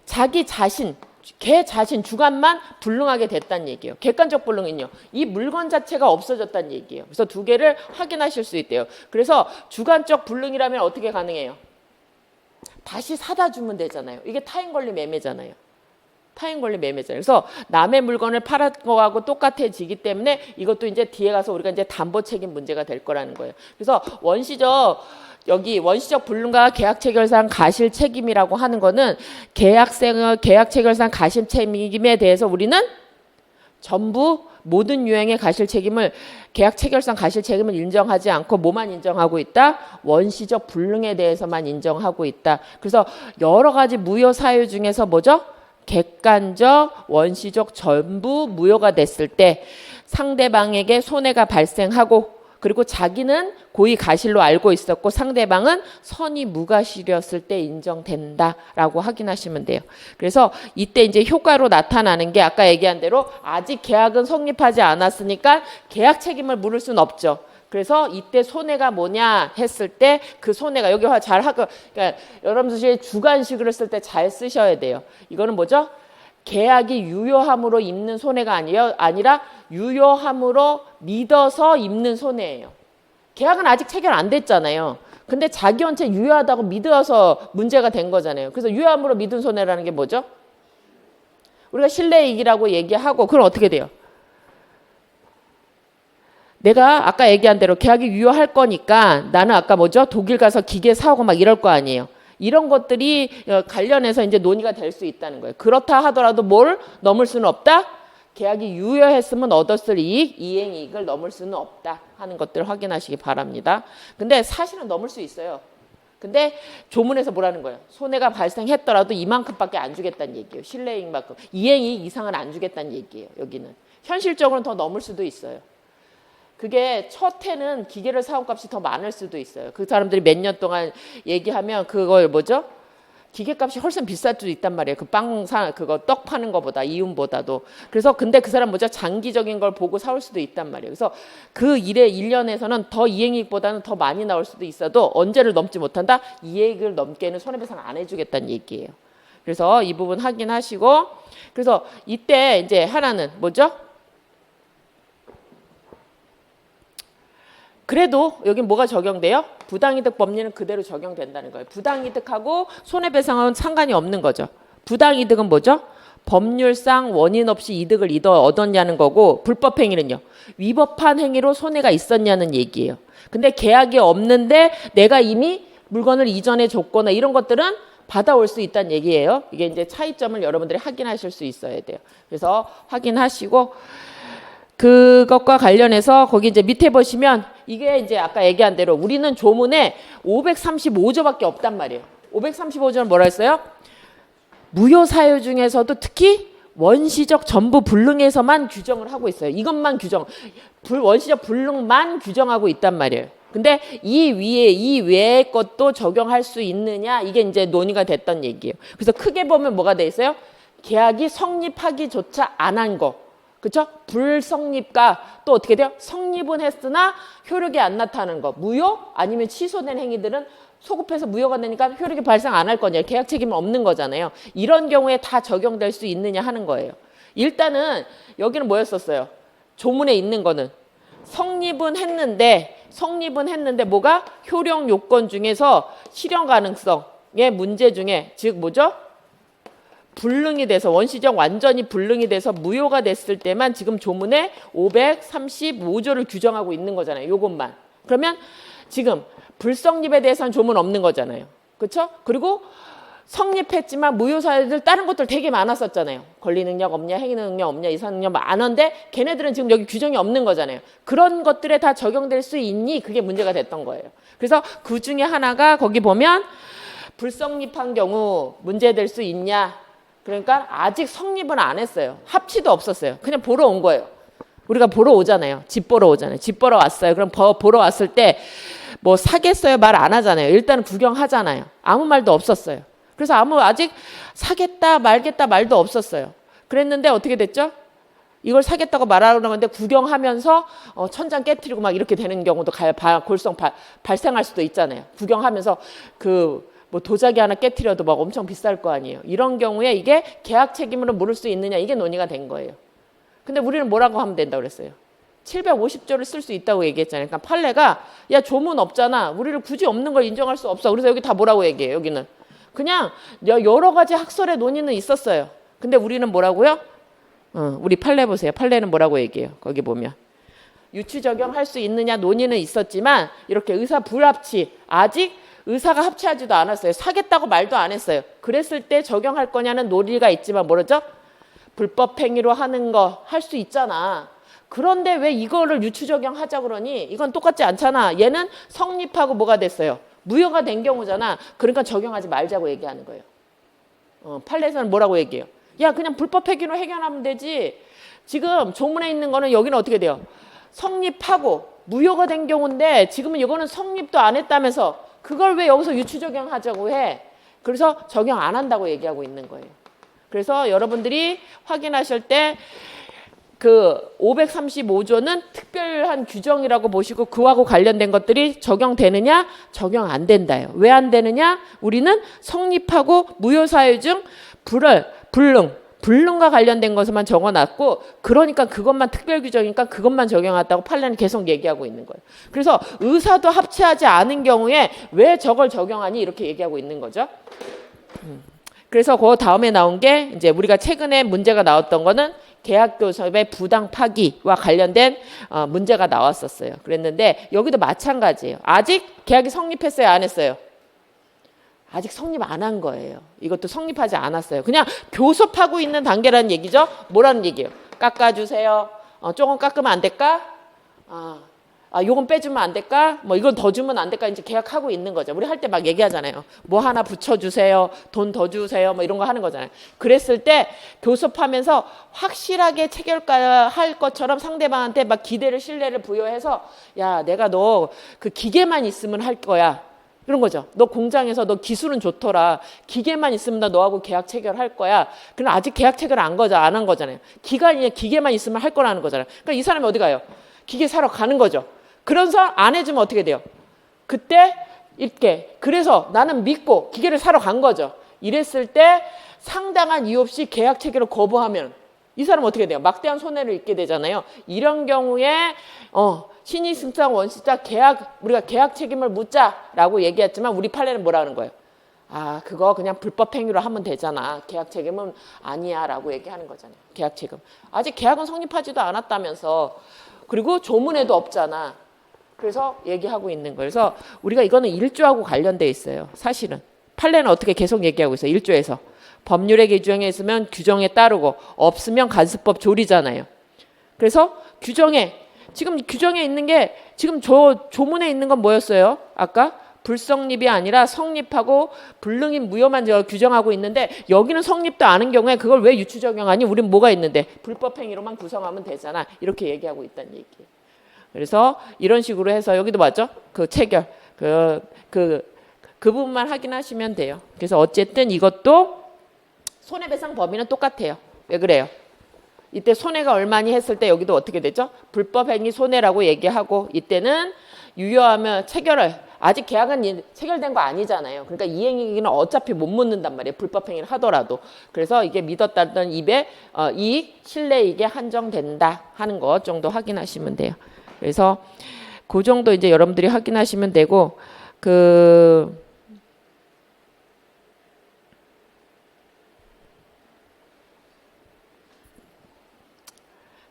자기 자신, 걔 자신 주관만 불능하게 됐다는 얘기예요. 객관적 불능은요. 이 물건 자체가 없어졌다는 얘기예요. 그래서 두 개를 확인하실 수 있대요. 그래서 주관적 불능이라면 어떻게 가능해요? 다시 사다 주면 되잖아요. 이게 타인 권리 매매잖아요. 그래서 남의 물건을 팔은 거하고 똑같아지기 때문에 이것도 이제 뒤에 가서 우리가 이제 담보 책임 문제가 될 거라는 거예요. 그래서 원시적 불능과 계약 체결상 가실 책임이라고 하는 거는 계약 체결상 가실 책임에 대해서 우리는 전부 모든 유형의 가실 책임을 계약 체결상 가실 책임을 인정하지 않고 뭐만 인정하고 있다? 원시적 불능에 대해서만 인정하고 있다. 그래서 여러 가지 무효 사유 중에서 뭐죠? 객관적, 원시적 전부 무효가 됐을 때 상대방에게 손해가 발생하고 그리고 자기는 고의 가실로 알고 있었고 상대방은 선의 무가실이었을 때 인정된다라고 확인하시면 돼요. 그래서 이때 이제 효과로 나타나는 게 아까 얘기한 대로 아직 계약은 성립하지 않았으니까 계약 책임을 물을 수는 없죠. 그래서 이때 손해가 뭐냐 했을 때 그 손해가 여기 잘 하고, 그러니까 여러분들이 주관식을 쓸 때 잘 쓰셔야 돼요. 이거는 뭐죠? 계약이 유효함으로 입는 손해가 아니라 유효함으로 믿어서 입는 손해예요. 계약은 아직 체결 안 됐잖아요. 근데 자기한테 유효하다고 믿어서 문제가 된 거잖아요. 그래서 유효함으로 믿은 손해라는 게 뭐죠? 우리가 신뢰이익이라고 얘기하고 그럼 어떻게 돼요? 내가 아까 얘기한 대로 계약이 유효할 거니까 나는 아까 뭐죠? 독일 가서 기계 사오고 막 이럴 거 아니에요. 이런 것들이 관련해서 이제 논의가 될 수 있다는 거예요. 그렇다 하더라도 뭘 넘을 수는 없다? 계약이 유효했으면 얻었을 이익, 이행이익을 넘을 수는 없다 하는 것들을 확인하시기 바랍니다. 근데 사실은 넘을 수 있어요. 근데 조문에서 뭐라는 거예요? 손해가 발생했더라도 이만큼밖에 안 주겠다는 얘기예요. 신뢰이익만큼. 이행이익 이상은 안 주겠다는 얘기예요. 여기는. 현실적으로는 더 넘을 수도 있어요. 그게 첫 해는 기계를 사온 값이 더 많을 수도 있어요. 그 사람들이 몇 년 동안 얘기하면 그걸 뭐죠? 기계값이 훨씬 비쌀 수도 있단 말이에요. 그 그거 떡 파는 거보다, 이윤보다도. 그래서 근데 그 사람 뭐죠? 장기적인 걸 보고 사올 수도 있단 말이에요. 그래서 그 일의 1년에서는 더 이행이익보다는 더 많이 나올 수도 있어도 언제를 넘지 못한다? 이익을 넘게는 손해배상 안 해주겠다는 얘기예요. 그래서 이 부분 확인하시고, 그래서 이때 이제 하나는 뭐죠? 그래도 여기 뭐가 적용돼요? 부당이득 법리는 그대로 적용된다는 거예요. 부당이득하고 손해배상은 상관이 없는 거죠. 부당이득은 뭐죠? 법률상 원인 없이 이득을 얻었냐는 거고, 불법행위는요. 위법한 행위로 손해가 있었냐는 얘기예요. 근데 계약이 없는데 내가 이미 물건을 이전해 줬거나 이런 것들은 받아올 수 있다는 얘기예요. 이게 이제 차이점을 여러분들이 확인하실 수 있어야 돼요. 그래서 확인하시고, 그것과 관련해서 거기 이제 밑에 보시면 이게 이제 아까 얘기한 대로 우리는 조문에 535조밖에 없단 말이에요. 535조는 뭐라 했어요? 무효 사유 중에서도 특히 원시적 전부 불능에서만 규정을 하고 있어요. 이것만 원시적 불능만 규정하고 있단 말이에요. 근데 이 외의 것도 적용할 수 있느냐, 이게 이제 논의가 됐던 얘기예요. 그래서 크게 보면 뭐가 돼 있어요? 계약이 성립하기조차 안 한 거. 그렇죠? 불성립과 또 어떻게 돼요? 성립은 했으나 효력이 안 나타나는 거. 무효 아니면 취소된 행위들은 소급해서 무효가 되니까 효력이 발생 안 할 거냐. 계약 책임은 없는 거잖아요. 이런 경우에 다 적용될 수 있느냐 하는 거예요. 일단은 여기는 뭐였었어요? 조문에 있는 거는 성립은 했는데 뭐가? 효력 요건 중에서 실현 가능성의 문제 중에 즉 뭐죠? 불능이 돼서 원시적 완전히 불능이 돼서 무효가 됐을 때만 지금 조문에 535조를 규정하고 있는 거잖아요. 요것만. 그러면 지금 불성립에 대해서는 조문 없는 거잖아요. 그렇죠? 그리고 성립했지만 무효 사유들 다른 것들 되게 많았었잖아요. 권리 능력 없냐, 행위 능력 없냐, 이사 능력 많은데 걔네들은 지금 여기 규정이 없는 거잖아요. 그런 것들에 다 적용될 수 있니? 그게 문제가 됐던 거예요. 그래서 그 중에 하나가 거기 보면 불성립한 경우 문제될 수 있냐? 그러니까 아직 성립은 안 했어요. 합치도 없었어요. 그냥 보러 온 거예요. 우리가 보러 오잖아요. 집 보러 오잖아요. 집 보러 왔어요. 그럼 보러 왔을 때 뭐 사겠어요? 말 안 하잖아요. 일단은 구경하잖아요. 아무 말도 없었어요. 그래서 아직 사겠다 말겠다 말도 없었어요. 그랬는데 어떻게 됐죠? 이걸 사겠다고 말하려고 하는데 구경하면서 천장 깨트리고 막 이렇게 되는 경우도 발생할 수도 있잖아요. 구경하면서 뭐 도자기 하나 깨트려도 막 엄청 비쌀 거 아니에요. 이런 경우에 이게 계약 책임으로 물을 수 있느냐, 이게 논의가 된 거예요. 근데 우리는 뭐라고 하면 된다고 그랬어요? 750조를 쓸 수 있다고 얘기했잖아요. 그러니까 판례가 야 조문 없잖아. 우리를 굳이 없는 걸 인정할 수 없어. 그래서 여기 다 뭐라고 얘기해요? 여기는 그냥 여러 가지 학설의 논의는 있었어요. 근데 우리는 뭐라고요? 우리 판례 보세요. 판례는 뭐라고 얘기해요? 거기 보면 유추 적용할 수 있느냐 논의는 있었지만 이렇게 의사 불합치 아직 의사가 합치하지도 않았어요. 사겠다고 말도 안 했어요. 그랬을 때 적용할 거냐는 논의가 있지만 뭐라죠? 불법 행위로 하는 거 할 수 있잖아. 그런데 왜 이거를 유추 적용하자 그러니? 이건 똑같지 않잖아. 얘는 성립하고 뭐가 됐어요? 무효가 된 경우잖아. 그러니까 적용하지 말자고 얘기하는 거예요. 판례에서는 뭐라고 얘기해요? 야 그냥 불법 행위로 해결하면 되지. 지금 조문에 있는 거는 여기는 어떻게 돼요? 성립하고 무효가 된 경우인데 지금은 이거는 성립도 안 했다면서 그걸 왜 여기서 유추 적용하자고 해? 그래서 적용 안 한다고 얘기하고 있는 거예요. 그래서 여러분들이 확인하실 때 그 535조는 특별한 규정이라고 보시고 그하고 관련된 것들이 적용되느냐? 적용 안 된다요. 왜 안 되느냐? 우리는 성립하고 무효사유 중 불능과 관련된 것만 적어놨고 그러니까 그것만 특별 규정이니까 그것만 적용한다고 판례는 계속 얘기하고 있는 거예요. 그래서 의사도 합치하지 않은 경우에 왜 저걸 적용하니? 이렇게 얘기하고 있는 거죠. 그래서 그 다음에 나온 게 이제 우리가 최근에 문제가 나왔던 거는 계약교섭의 부당 파기와 관련된 문제가 나왔었어요. 그랬는데 여기도 마찬가지예요. 아직 계약이 성립했어요? 안 했어요? 아직 성립 안 한 거예요. 이것도 성립하지 않았어요. 그냥 교섭하고 있는 단계라는 얘기죠. 뭐라는 얘기예요? 깎아주세요. 조금 깎으면 안 될까? 요건 빼주면 안 될까? 뭐 이건 더 주면 안 될까? 이제 계약하고 있는 거죠. 우리 할 때 막 얘기하잖아요. 뭐 하나 붙여주세요. 돈 더 주세요. 뭐 이런 거 하는 거잖아요. 그랬을 때 교섭하면서 확실하게 체결할 것처럼 상대방한테 막 기대를 신뢰를 부여해서 야 내가 너 그 기계만 있으면 할 거야. 그런 거죠. 너 공장에서 너 기술은 좋더라. 기계만 있으면 나 너하고 계약 체결할 거야. 그럼 아직 계약 체결 안 한 거잖아요. 기계만 있으면 할 거라는 거잖아요. 그러니까 이 사람이 어디 가요? 기계 사러 가는 거죠. 그래서 안 해주면 어떻게 돼요? 그때 이렇게 그래서 나는 믿고 기계를 사러 간 거죠. 이랬을 때 상당한 이유 없이 계약 체결을 거부하면 이 사람은 어떻게 돼요? 막대한 손해를 입게 되잖아요. 이런 경우에 신의승상 원시자 우리가 계약 책임을 묻자라고 얘기했지만 우리 판례는 뭐라는 거예요? 그거 그냥 불법 행위로 하면 되잖아. 계약 책임은 아니야 라고 얘기하는 거잖아요. 계약 책임. 아직 계약은 성립하지도 않았다면서 그리고 조문에도 없잖아. 그래서 얘기하고 있는 거예요. 그래서 우리가 이거는 1조하고 관련돼 있어요. 사실은. 판례는 어떻게 계속 얘기하고 있어요. 1조에서. 법률의 규정에 있으면 규정에 따르고 없으면 간수법 조리잖아요. 그래서 지금 규정에 있는 게 지금 조문에 있는 건 뭐였어요? 아까 불성립이 아니라 성립하고 불능인 무효만 규정하고 있는데 여기는 성립도 않은 경우에 그걸 왜 유추 적용하니? 우린 뭐가 있는데 불법 행위로만 구성하면 되잖아. 이렇게 얘기하고 있다는 얘기예요. 그래서 이런 식으로 해서 여기도 맞죠? 그 체결 그 부분만 확인하시면 돼요. 그래서 어쨌든 이것도 손해배상 범위는 똑같아요. 왜 그래요? 이때 손해가 얼마니 했을 때 여기도 어떻게 되죠? 불법행위 손해라고 얘기하고 이때는 유효하면 아직 계약은 체결된 거 아니잖아요. 그러니까 이행이익은 어차피 못 묻는단 말이에요. 불법행위를 하더라도. 그래서 이게 믿었다던 이익, 신뢰이익에 한정된다 하는 것 정도 확인하시면 돼요. 그래서 그 정도 이제 여러분들이 확인하시면 되고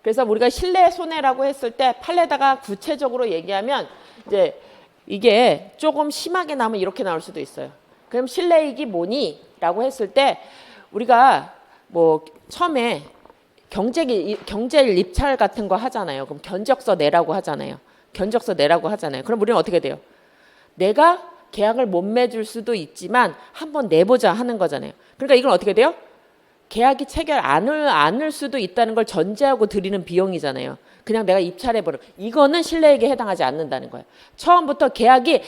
그래서 우리가 신뢰 손해라고 했을 때 판례다가 구체적으로 얘기하면 이제 이게 조금 심하게 나오면 이렇게 나올 수도 있어요. 그럼 신뢰이익이 뭐니? 라고 했을 때 우리가 뭐 처음에 경제일 입찰 같은 거 하잖아요. 그럼 견적서 내라고 하잖아요. 그럼 우리는 어떻게 돼요? 내가 계약을 못 맺을 수도 있지만 한번 내보자 하는 거잖아요. 그러니까 이건 어떻게 돼요? 계약이 체결 않을 수도 있다는 걸 전제하고 드리는 비용이잖아요. 그냥 내가 입찰해버려. 이거는 신뢰에게 해당하지 않는다는 거예요. 처음부터 계약이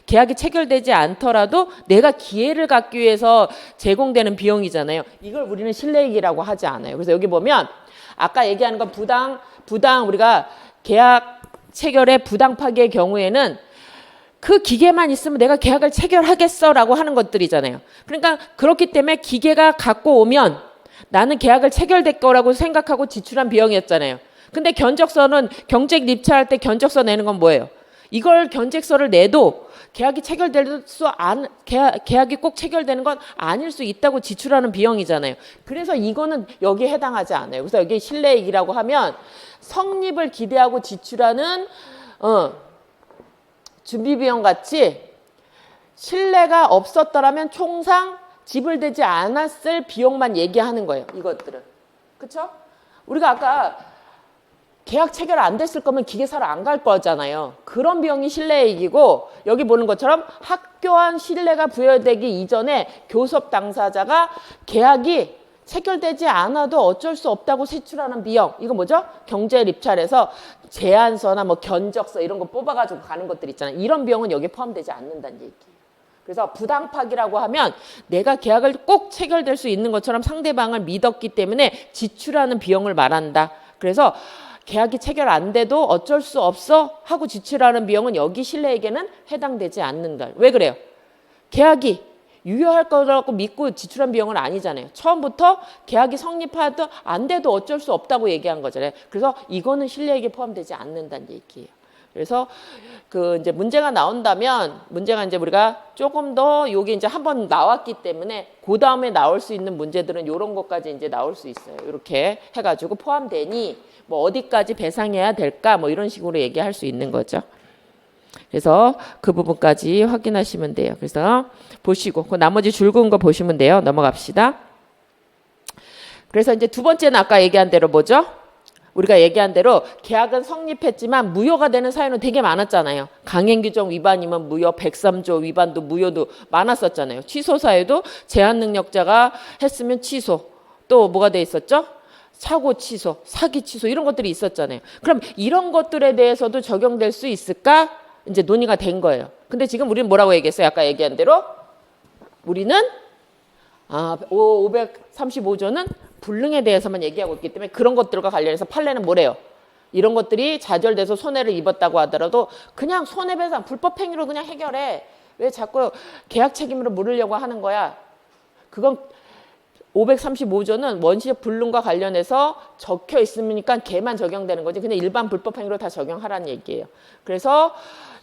계약이 체결되지 않더라도 내가 기회를 갖기 위해서 제공되는 비용이잖아요. 이걸 우리는 신뢰이익이라고 하지 않아요. 그래서 여기 보면 아까 얘기하는 건 부당 우리가 계약 체결의 부당 파기의 경우에는 그 기계만 있으면 내가 계약을 체결하겠어라고 하는 것들이잖아요. 그러니까 그렇기 때문에 기계가 갖고 오면 나는 계약을 체결될 거라고 생각하고 지출한 비용이었잖아요. 근데 견적서는 경쟁 입찰할 때 견적서 내는 건 뭐예요? 이걸 견적서를 내도 계약이 계약이 꼭 체결되는 건 아닐 수 있다고 지출하는 비용이잖아요. 그래서 이거는 여기에 해당하지 않아요. 그래서 여기 신뢰이익이라고 하면 성립을 기대하고 지출하는 준비비용 같이 신뢰가 없었더라면 총상 지불되지 않았을 비용만 얘기하는 거예요. 이것들은. 그렇죠? 우리가 아까 계약 체결 안 됐을 거면 기계 사러 안 갈 거잖아요. 그런 비용이 신뢰이익이고 여기 보는 것처럼 확고한 신뢰가 부여되기 이전에 교섭 당사자가 계약이 체결되지 않아도 어쩔 수 없다고 제출하는 비용. 이거 뭐죠? 경제 입찰에서 제안서나 뭐 견적서 이런 거 뽑아가지고 가는 것들 있잖아요. 이런 비용은 여기에 포함되지 않는다는 얘기예요. 그래서 부당파기라고 하면 내가 계약을 꼭 체결될 수 있는 것처럼 상대방을 믿었기 때문에 지출하는 비용을 말한다. 그래서 계약이 체결 안 돼도 어쩔 수 없어 하고 지출하는 비용은 여기 신뢰에게는 해당되지 않는다. 왜 그래요? 계약이 유효할 거라고 믿고 지출한 비용은 아니잖아요. 처음부터 계약이 성립하도 안 돼도 어쩔 수 없다고 얘기한 거잖아요. 그래서 이거는 신뢰에게 포함되지 않는다는 얘기예요. 그래서 그 이제 문제가 나온다면 문제가 이제 우리가 조금 더 요게 이제 한번 나왔기 때문에 그 다음에 나올 수 있는 문제들은 요런 것까지 이제 나올 수 있어요. 이렇게 해가지고 포함되니 뭐 어디까지 배상해야 될까 뭐 이런 식으로 얘기할 수 있는 거죠. 그래서 그 부분까지 확인하시면 돼요. 그래서 보시고 그 나머지 줄 그은 거 보시면 돼요. 넘어갑시다. 그래서 이제 두 번째는 아까 얘기한 대로 뭐죠? 우리가 얘기한 대로 계약은 성립했지만 무효가 되는 사유는 되게 많았잖아요. 강행규정 위반이면 무효, 103조 위반도 무효도 많았었잖아요. 취소 사유도 제한 능력자가 했으면 취소. 또 뭐가 돼 있었죠? 사고 취소, 사기 취소 이런 것들이 있었잖아요. 그럼 이런 것들에 대해서도 적용될 수 있을까? 이제 논의가 된 거예요. 근데 지금 우리는 뭐라고 얘기했어요? 아까 얘기한 대로 우리는 535조는 불능에 대해서만 얘기하고 있기 때문에 그런 것들과 관련해서 판례는 뭐래요? 이런 것들이 좌절돼서 손해를 입었다고 하더라도 그냥 손해배상 불법행위로 그냥 해결해. 왜 자꾸 계약 책임으로 물으려고 하는 거야? 그건 535조는 원시적 불능과 관련해서 적혀 있으니까 걔만 적용되는 거지. 그냥 일반 불법행위로 다 적용하라는 얘기예요. 그래서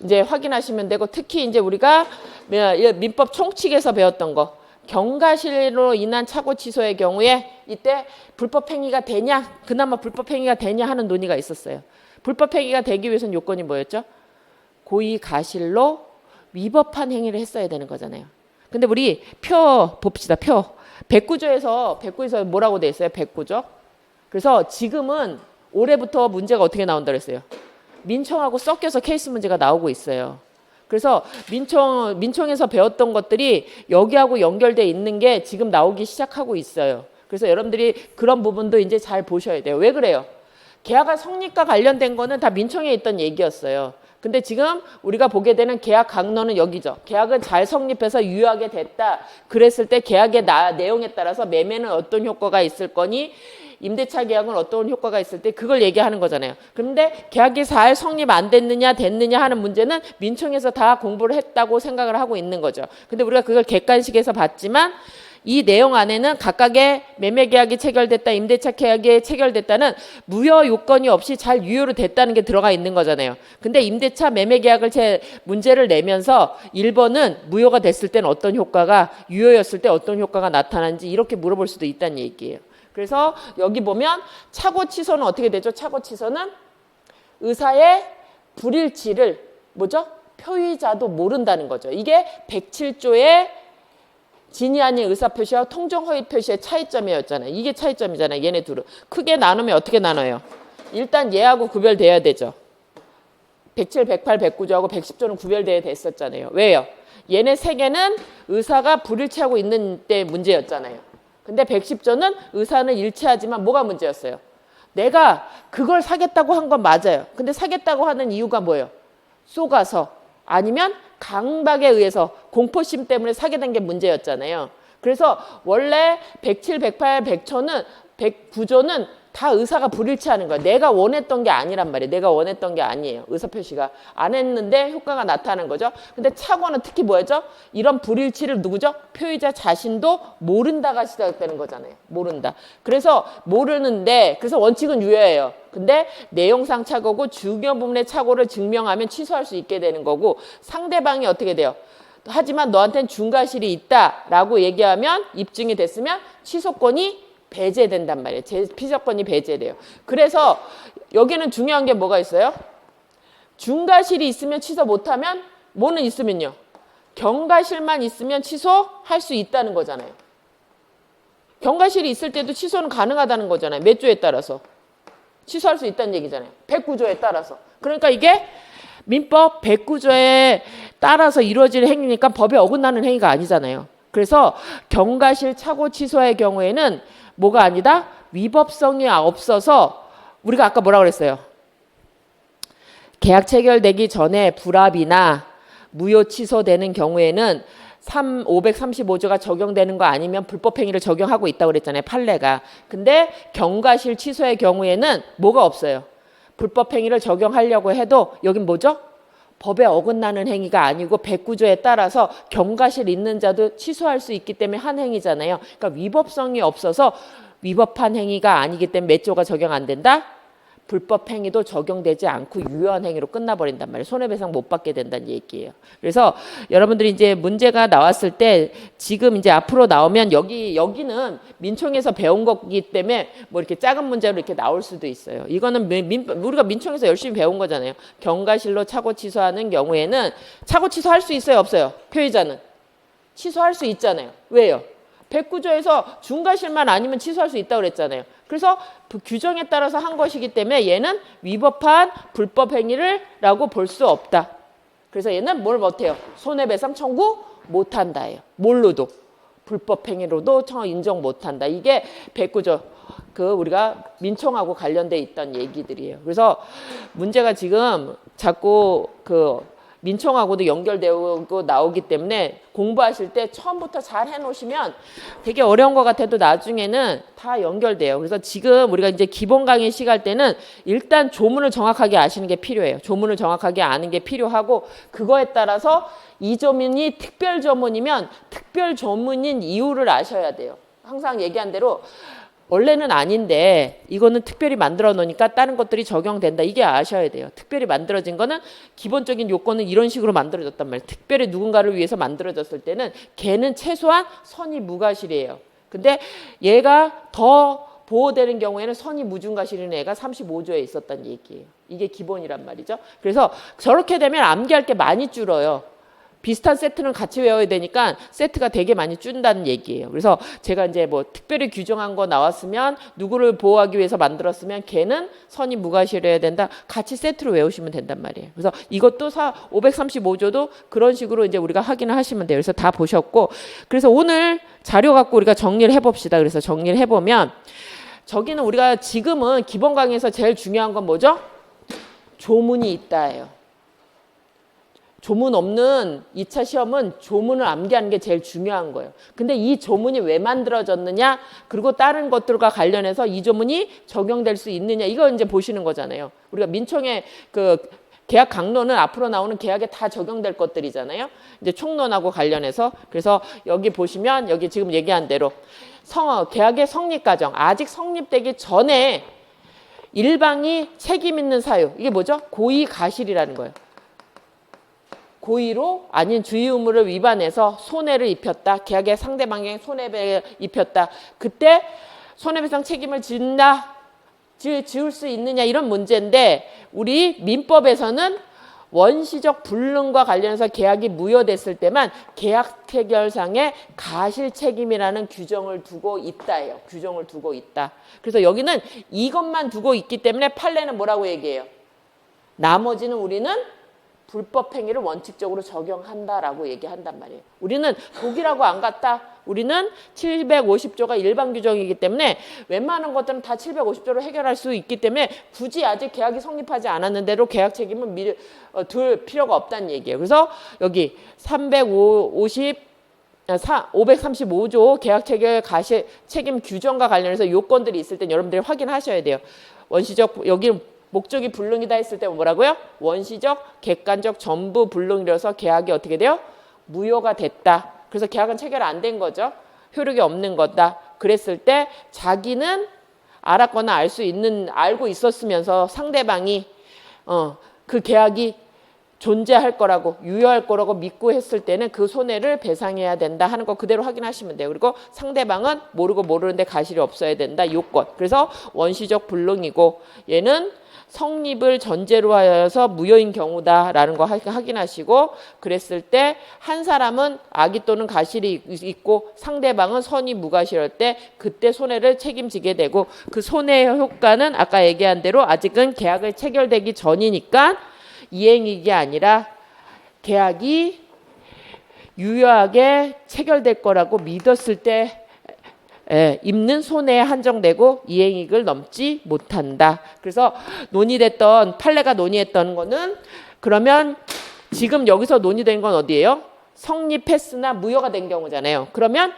이제 확인하시면 되고 특히 이제 우리가 민법 총칙에서 배웠던 거 경과실로 인한 착오 취소의 경우에 이때 불법행위가 되냐 그나마 불법행위가 되냐 하는 논의가 있었어요. 불법행위가 되기 위해서는 요건이 뭐였죠? 고의가실로 위법한 행위를 했어야 되는 거잖아요. 근데 우리 표 봅시다. 표 109조에서 뭐라고 돼 있어요? 109조. 그래서 지금은 올해부터 문제가 어떻게 나온다 그랬어요? 민청하고 섞여서 케이스 문제가 나오고 있어요. 그래서 민청에서 배웠던 것들이 여기하고 연결돼 있는 게 지금 나오기 시작하고 있어요. 그래서 여러분들이 그런 부분도 이제 잘 보셔야 돼요. 왜 그래요? 계약의 성립과 관련된 거는 다 민청에 있던 얘기였어요. 근데 지금 우리가 보게 되는 계약 강론은 여기죠. 계약은 잘 성립해서 유효하게 됐다. 그랬을 때 계약의 내용에 따라서 매매는 어떤 효과가 있을 거니 임대차 계약은 어떤 효과가 있을 때 그걸 얘기하는 거잖아요. 그런데 계약이 잘 성립 안 됐느냐 하는 문제는 민청에서 다 공부를 했다고 생각을 하고 있는 거죠. 근데 우리가 그걸 객관식에서 봤지만 이 내용 안에는 각각의 매매 계약이 체결됐다, 임대차 계약이 체결됐다는 무효 요건이 없이 잘 유효로 됐다는 게 들어가 있는 거잖아요. 근데 임대차 매매 계약을 문제를 내면서 1번은 무효가 됐을 때는 어떤 효과가, 유효였을 때 어떤 효과가 나타나는지 이렇게 물어볼 수도 있다는 얘기예요. 그래서 여기 보면 착오 취소는 어떻게 되죠? 착오 취소는 의사의 불일치를 뭐죠? 표의자도 모른다는 거죠. 이게 107조의 진위 아닌 의사표시와 통정허위 표시의 차이점이었잖아요. 이게 차이점이잖아요. 얘네 둘은. 크게 나누면 어떻게 나눠요? 일단 얘하고 구별돼야 되죠. 107, 108, 109조하고 110조는 구별돼야 됐었잖아요. 왜요? 얘네 세 개는 의사가 불일치하고 있는 때 문제였잖아요. 근데 110조는 의사는 일치하지만 뭐가 문제였어요? 내가 그걸 사겠다고 한 건 맞아요. 근데 사겠다고 하는 이유가 뭐예요? 쏘가서 아니면 강박에 의해서 공포심 때문에 사게 된 게 문제였잖아요. 그래서 원래 107, 108, 109조는 다 의사가 불일치하는 거야. 내가 원했던 게 아니란 말이에요. 내가 원했던 게 아니에요. 의사표시가 안 했는데 효과가 나타나는 거죠. 근데 착오는 특히 뭐였죠? 이런 불일치를 누구죠? 표의자 자신도 모른다가 시작되는 거잖아요. 모른다. 그래서 모르는데 그래서 원칙은 유효해요. 근데 내용상 착오고 중요 부분의 착오를 증명하면 취소할 수 있게 되는 거고 상대방이 어떻게 돼요? 하지만 너한테는 중과실이 있다라고 얘기하면 입증이 됐으면 취소권이 배제된단 말이에요. 피서권이 배제돼요. 그래서 여기는 중요한 게 뭐가 있어요? 중과실이 있으면 취소 못하면 뭐는 있으면요? 경과실만 있으면 취소할 수 있다는 거잖아요. 경과실이 있을 때도 취소는 가능하다는 거잖아요. 몇 조에 따라서. 취소할 수 있다는 얘기잖아요. 109조에 따라서. 그러니까 이게 민법 109조에 따라서 이루어질 행위니까 법에 어긋나는 행위가 아니잖아요. 그래서 경과실 착오 취소의 경우에는 뭐가 아니다? 위법성이 없어서 우리가 아까 뭐라 그랬어요? 계약 체결되기 전에 불합의나 무효 취소되는 경우에는 535조가 적용되는 거 아니면 불법행위를 적용하고 있다고 그랬잖아요. 판례가. 근데 경과실 취소의 경우에는 뭐가 없어요. 불법행위를 적용하려고 해도 여긴 뭐죠? 법에 어긋나는 행위가 아니고 109조에 따라서 경과실 있는 자도 취소할 수 있기 때문에 한 행위잖아요. 그러니까 위법성이 없어서 위법한 행위가 아니기 때문에 몇 조가 적용 안 된다? 불법 행위도 적용되지 않고 유효한 행위로 끝나버린단 말이에요. 손해배상 못 받게 된다는 얘기예요. 그래서 여러분들이 이제 문제가 나왔을 때 지금 이제 앞으로 나오면 여기는 민총에서 배운 거기 때문에 뭐 이렇게 작은 문제로 이렇게 나올 수도 있어요. 이거는 우리가 민총에서 열심히 배운 거잖아요. 경과실로 차고 취소하는 경우에는 차고 취소할 수 있어요, 없어요? 표의자는 취소할 수 있잖아요. 왜요? 109조에서 중과실만 아니면 취소할 수 있다고 그랬잖아요. 그래서 그 규정에 따라서 한 것이기 때문에 얘는 위법한 불법 행위를라고 볼 수 없다. 그래서 얘는 뭘 못해요? 손해배상 청구 못한다예요. 뭘로도? 불법 행위로도 인정 못한다. 이게 109조 우리가 민총하고 관련돼 있던 얘기들이에요. 그래서 문제가 지금 자꾸 민총하고도 연결되고 나오기 때문에 공부하실 때 처음부터 잘 해놓으시면 되게 어려운 것 같아도 나중에는 다 연결돼요. 그래서 지금 우리가 이제 기본 강의 시간 때는 일단 조문을 정확하게 아시는 게 필요해요. 조문을 정확하게 아는 게 필요하고 그거에 따라서 이 조문이 특별 조문이면 특별 조문인 이유를 아셔야 돼요. 항상 얘기한 대로 원래는 아닌데 이거는 특별히 만들어 놓으니까 다른 것들이 적용된다. 이게 아셔야 돼요. 특별히 만들어진 거는 기본적인 요건은 이런 식으로 만들어졌단 말이에요. 특별히 누군가를 위해서 만들어졌을 때는 걔는 최소한 선의 무과실이에요. 근데 얘가 더 보호되는 경우에는 선의 무중과실인 애가 35조에 있었다는 얘기예요. 이게 기본이란 말이죠. 그래서 저렇게 되면 암기할 게 많이 줄어요. 비슷한 세트는 같이 외워야 되니까 세트가 되게 많이 준다는 얘기예요. 그래서 제가 이제 뭐 특별히 규정한 거 나왔으면 누구를 보호하기 위해서 만들었으면 걔는 선의 무과실해야 된다. 같이 세트로 외우시면 된단 말이에요. 그래서 이것도 535조도 그런 식으로 이제 우리가 확인을 하시면 돼요. 그래서 다 보셨고 그래서 오늘 자료 갖고 우리가 정리를 해봅시다. 그래서 정리를 해보면 저기는 우리가 지금은 기본 강의에서 제일 중요한 건 뭐죠? 조문이 있다예요. 조문 없는 2차 시험은 조문을 암기하는 게 제일 중요한 거예요. 근데 이 조문이 왜 만들어졌느냐, 그리고 다른 것들과 관련해서 이 조문이 적용될 수 있느냐, 이거 이제 보시는 거잖아요. 우리가 민총의 계약 강론은 앞으로 나오는 계약에 다 적용될 것들이잖아요. 이제 총론하고 관련해서. 그래서 여기 보시면 여기 지금 얘기한 대로 계약의 성립 과정, 아직 성립되기 전에 일방이 책임 있는 사유, 이게 뭐죠? 고의 가실이라는 거예요. 고의로 아닌 주의 의무를 위반해서 손해를 입혔다. 계약의 상대방에게 손해를 입혔다. 그때 손해배상 책임을 지을 수 있느냐 이런 문제인데 우리 민법에서는 원시적 불능과 관련해서 계약이 무효됐을 때만 계약 체결상의 가실 책임이라는 규정을 두고 있다예요. 규정을 두고 있다. 그래서 여기는 이것만 두고 있기 때문에 판례는 뭐라고 얘기해요? 나머지는 우리는 불법 행위를 원칙적으로 적용한다라고 얘기한단 말이에요. 우리는 독이라고 안 갔다. 우리는 750조가 일반 규정이기 때문에 웬만한 것들은 다 750조로 해결할 수 있기 때문에 굳이 아직 계약이 성립하지 않았는데도 계약 책임은 둘 필요가 없다는 얘기예요. 그래서 여기 535조 계약 체결 가실 책임 규정과 관련해서 요건들이 있을 땐 여러분들이 확인하셔야 돼요. 원시적 여기 목적이 불능이다 했을 때 뭐라고요? 원시적, 객관적 전부 불능이라서 계약이 어떻게 돼요? 무효가 됐다. 그래서 계약은 체결 안 된 거죠. 효력이 없는 거다. 그랬을 때 자기는 알았거나 알고 있었으면서 상대방이 그 계약이 존재할 거라고 유효할 거라고 믿고 했을 때는 그 손해를 배상해야 된다 하는 거 그대로 확인하시면 돼요. 그리고 상대방은 모르고 모르는데 가실이 없어야 된다. 요건. 그래서 원시적 불능이고 얘는 성립을 전제로 하여서 무효인 경우다라는 거 확인하시고 그랬을 때 한 사람은 악의 또는 가실이 있고 상대방은 선의 무가실할 때 그때 손해를 책임지게 되고 그 손해의 효과는 아까 얘기한 대로 아직은 계약을 체결되기 전이니까 이행이 아니라 계약이 유효하게 체결될 거라고 믿었을 때 입는 손해에 한정되고 이행이익을 넘지 못한다. 그래서 논의됐던 판례가 논의했던 거는 그러면 지금 여기서 논의된 건 어디예요? 성립했으나 무효가 된 경우잖아요. 그러면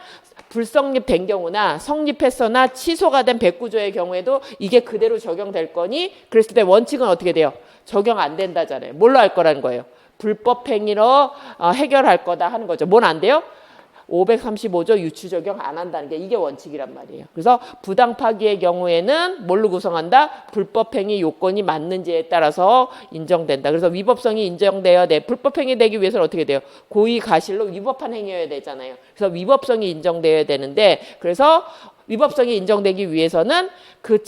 불성립된 경우나 성립했으나 취소가 된 109조의 경우에도 이게 그대로 적용될 거니 그랬을 때 원칙은 어떻게 돼요? 적용 안 된다잖아요. 뭘로 할 거라는 거예요? 불법행위로 해결할 거다 하는 거죠. 뭔 안 돼요? 535조 유추 적용 안 한다는 게 이게 원칙이란 말이에요. 그래서 부당 파기의 경우에는 뭘로 구성한다? 불법행위 요건이 맞는지에 따라서 인정된다. 그래서 위법성이 인정되어야 돼. 불법행위 되기 위해서는 어떻게 돼요? 고의 가실로 위법한 행위여야 되잖아요. 그래서 위법성이 인정되어야 되는데 그래서 위법성이 인정되기 위해서는 그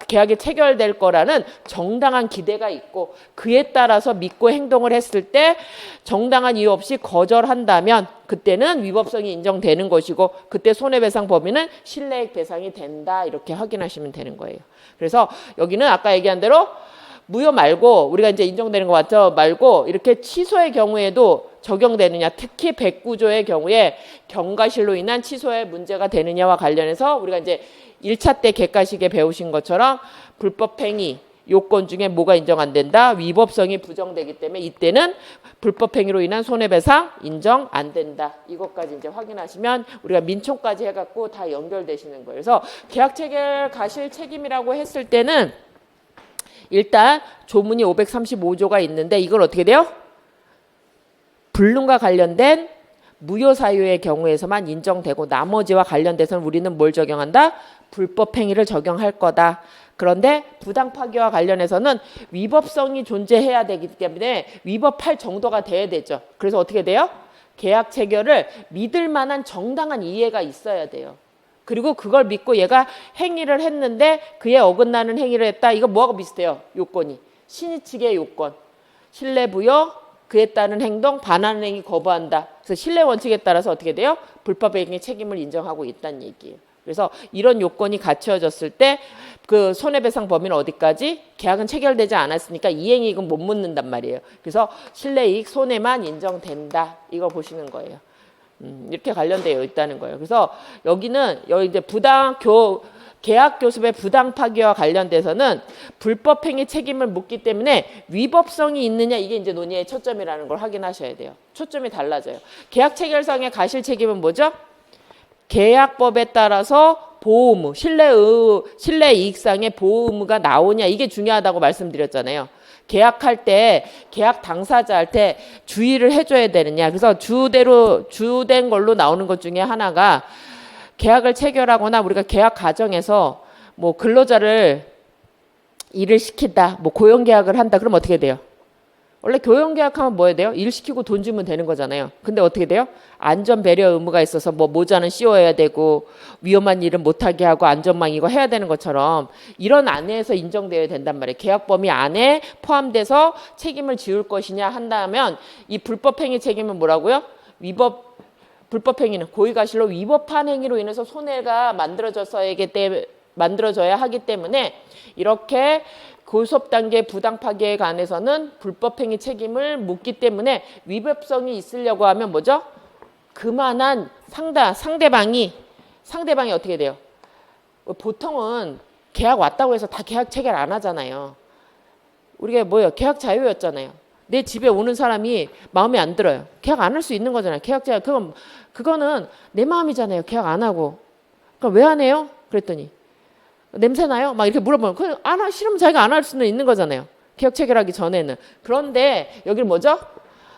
계약이 체결될 거라는 정당한 기대가 있고 그에 따라서 믿고 행동을 했을 때 정당한 이유 없이 거절한다면 그때는 위법성이 인정되는 것이고 그때 손해배상 범위는 실내액 배상이 된다 이렇게 확인하시면 되는 거예요. 그래서 여기는 아까 얘기한 대로 무효 말고 우리가 이제 인정되는 거 맞죠? 말고 이렇게 취소의 경우에도 적용되느냐 특히 109조의 경우에 경과실로 인한 취소에 문제가 되느냐와 관련해서 우리가 이제 1차 때 객관식에 배우신 것처럼 불법행위 요건 중에 뭐가 인정 안 된다? 위법성이 부정되기 때문에 이때는 불법행위로 인한 손해배상 인정 안 된다. 이것까지 이제 확인하시면 우리가 민총까지 해갖고 다 연결되시는 거예요. 그래서 계약 체결 가실 책임이라고 했을 때는 일단 조문이 535조가 있는데 이걸 어떻게 돼요? 불능과 관련된 무효 사유의 경우에서만 인정되고 나머지와 관련돼서는 우리는 뭘 적용한다? 불법 행위를 적용할 거다. 그런데 부당 파기와 관련해서는 위법성이 존재해야 되기 때문에 위법할 정도가 돼야 되죠. 그래서 어떻게 돼요? 계약 체결을 믿을 만한 정당한 이해가 있어야 돼요. 그리고 그걸 믿고 얘가 행위를 했는데 그에 어긋나는 행위를 했다. 이거 뭐하고 비슷해요? 요건이. 신의 측의 요건. 신뢰부여 그에 따른 행동 반하는 행위 거부한다. 그래서 신뢰 원칙에 따라서 어떻게 돼요? 불법행위 책임을 인정하고 있다는 얘기예요. 그래서 이런 요건이 갖춰졌을 때 그 손해배상 범위는 어디까지? 계약은 체결되지 않았으니까 이행이익은 못 묻는단 말이에요. 그래서 신뢰이익 손해만 인정된다. 이거 보시는 거예요. 이렇게 관련되어 있다는 거예요. 그래서 여기는 여기 이제 계약 교습의 부당 파기와 관련돼서는 불법 행위 책임을 묻기 때문에 위법성이 있느냐 이게 이제 논의의 초점이라는 걸 확인하셔야 돼요. 초점이 달라져요. 계약 체결상의 가실 책임은 뭐죠? 계약법에 따라서 보호 의무, 신뢰 이익상의 보호 의무가 나오냐 이게 중요하다고 말씀드렸잖아요. 계약할 때 계약 당사자한테 주의를 해줘야 되느냐. 그래서 주된 걸로 나오는 것 중에 하나가 계약을 체결하거나 우리가 계약 과정에서 뭐 근로자를 일을 시킨다, 뭐 고용계약을 한다. 그럼 어떻게 돼요? 원래 고용계약하면 뭐 해야 돼요? 일 시키고 돈 주면 되는 거잖아요. 근데 어떻게 돼요? 안전배려 의무가 있어서 뭐 모자는 씌워야 되고 위험한 일은 못하게 하고 안전망 이거 해야 되는 것처럼 이런 안에서 인정되어야 된단 말이에요. 계약 범위 안에 포함돼서 책임을 지울 것이냐 한다면 이 불법행위 책임은 뭐라고요? 불법행위는 고의가실로 위법한 행위로 인해서 손해가 만들어져야 하기 때문에 이렇게 고소업 단계 부당 파기에 관해서는 불법행위 책임을 묻기 때문에 위법성이 있으려고 하면 뭐죠? 그만한 상대방이 어떻게 돼요? 보통은 계약 왔다고 해서 다 계약 체결 안 하잖아요. 우리가 뭐예요? 계약 자유였잖아요. 내 집에 오는 사람이 마음에 안 들어요. 계약 안 할 수 있는 거잖아요. 계약 자유. 그거는 내 마음이잖아요. 계약 안 하고. 그럼 왜 안 해요? 그랬더니 냄새 나요? 막 이렇게 물어보면 그냥 싫으면 자기가 안 할 수는 있는 거잖아요. 계약 체결하기 전에는. 그런데 여기는 뭐죠?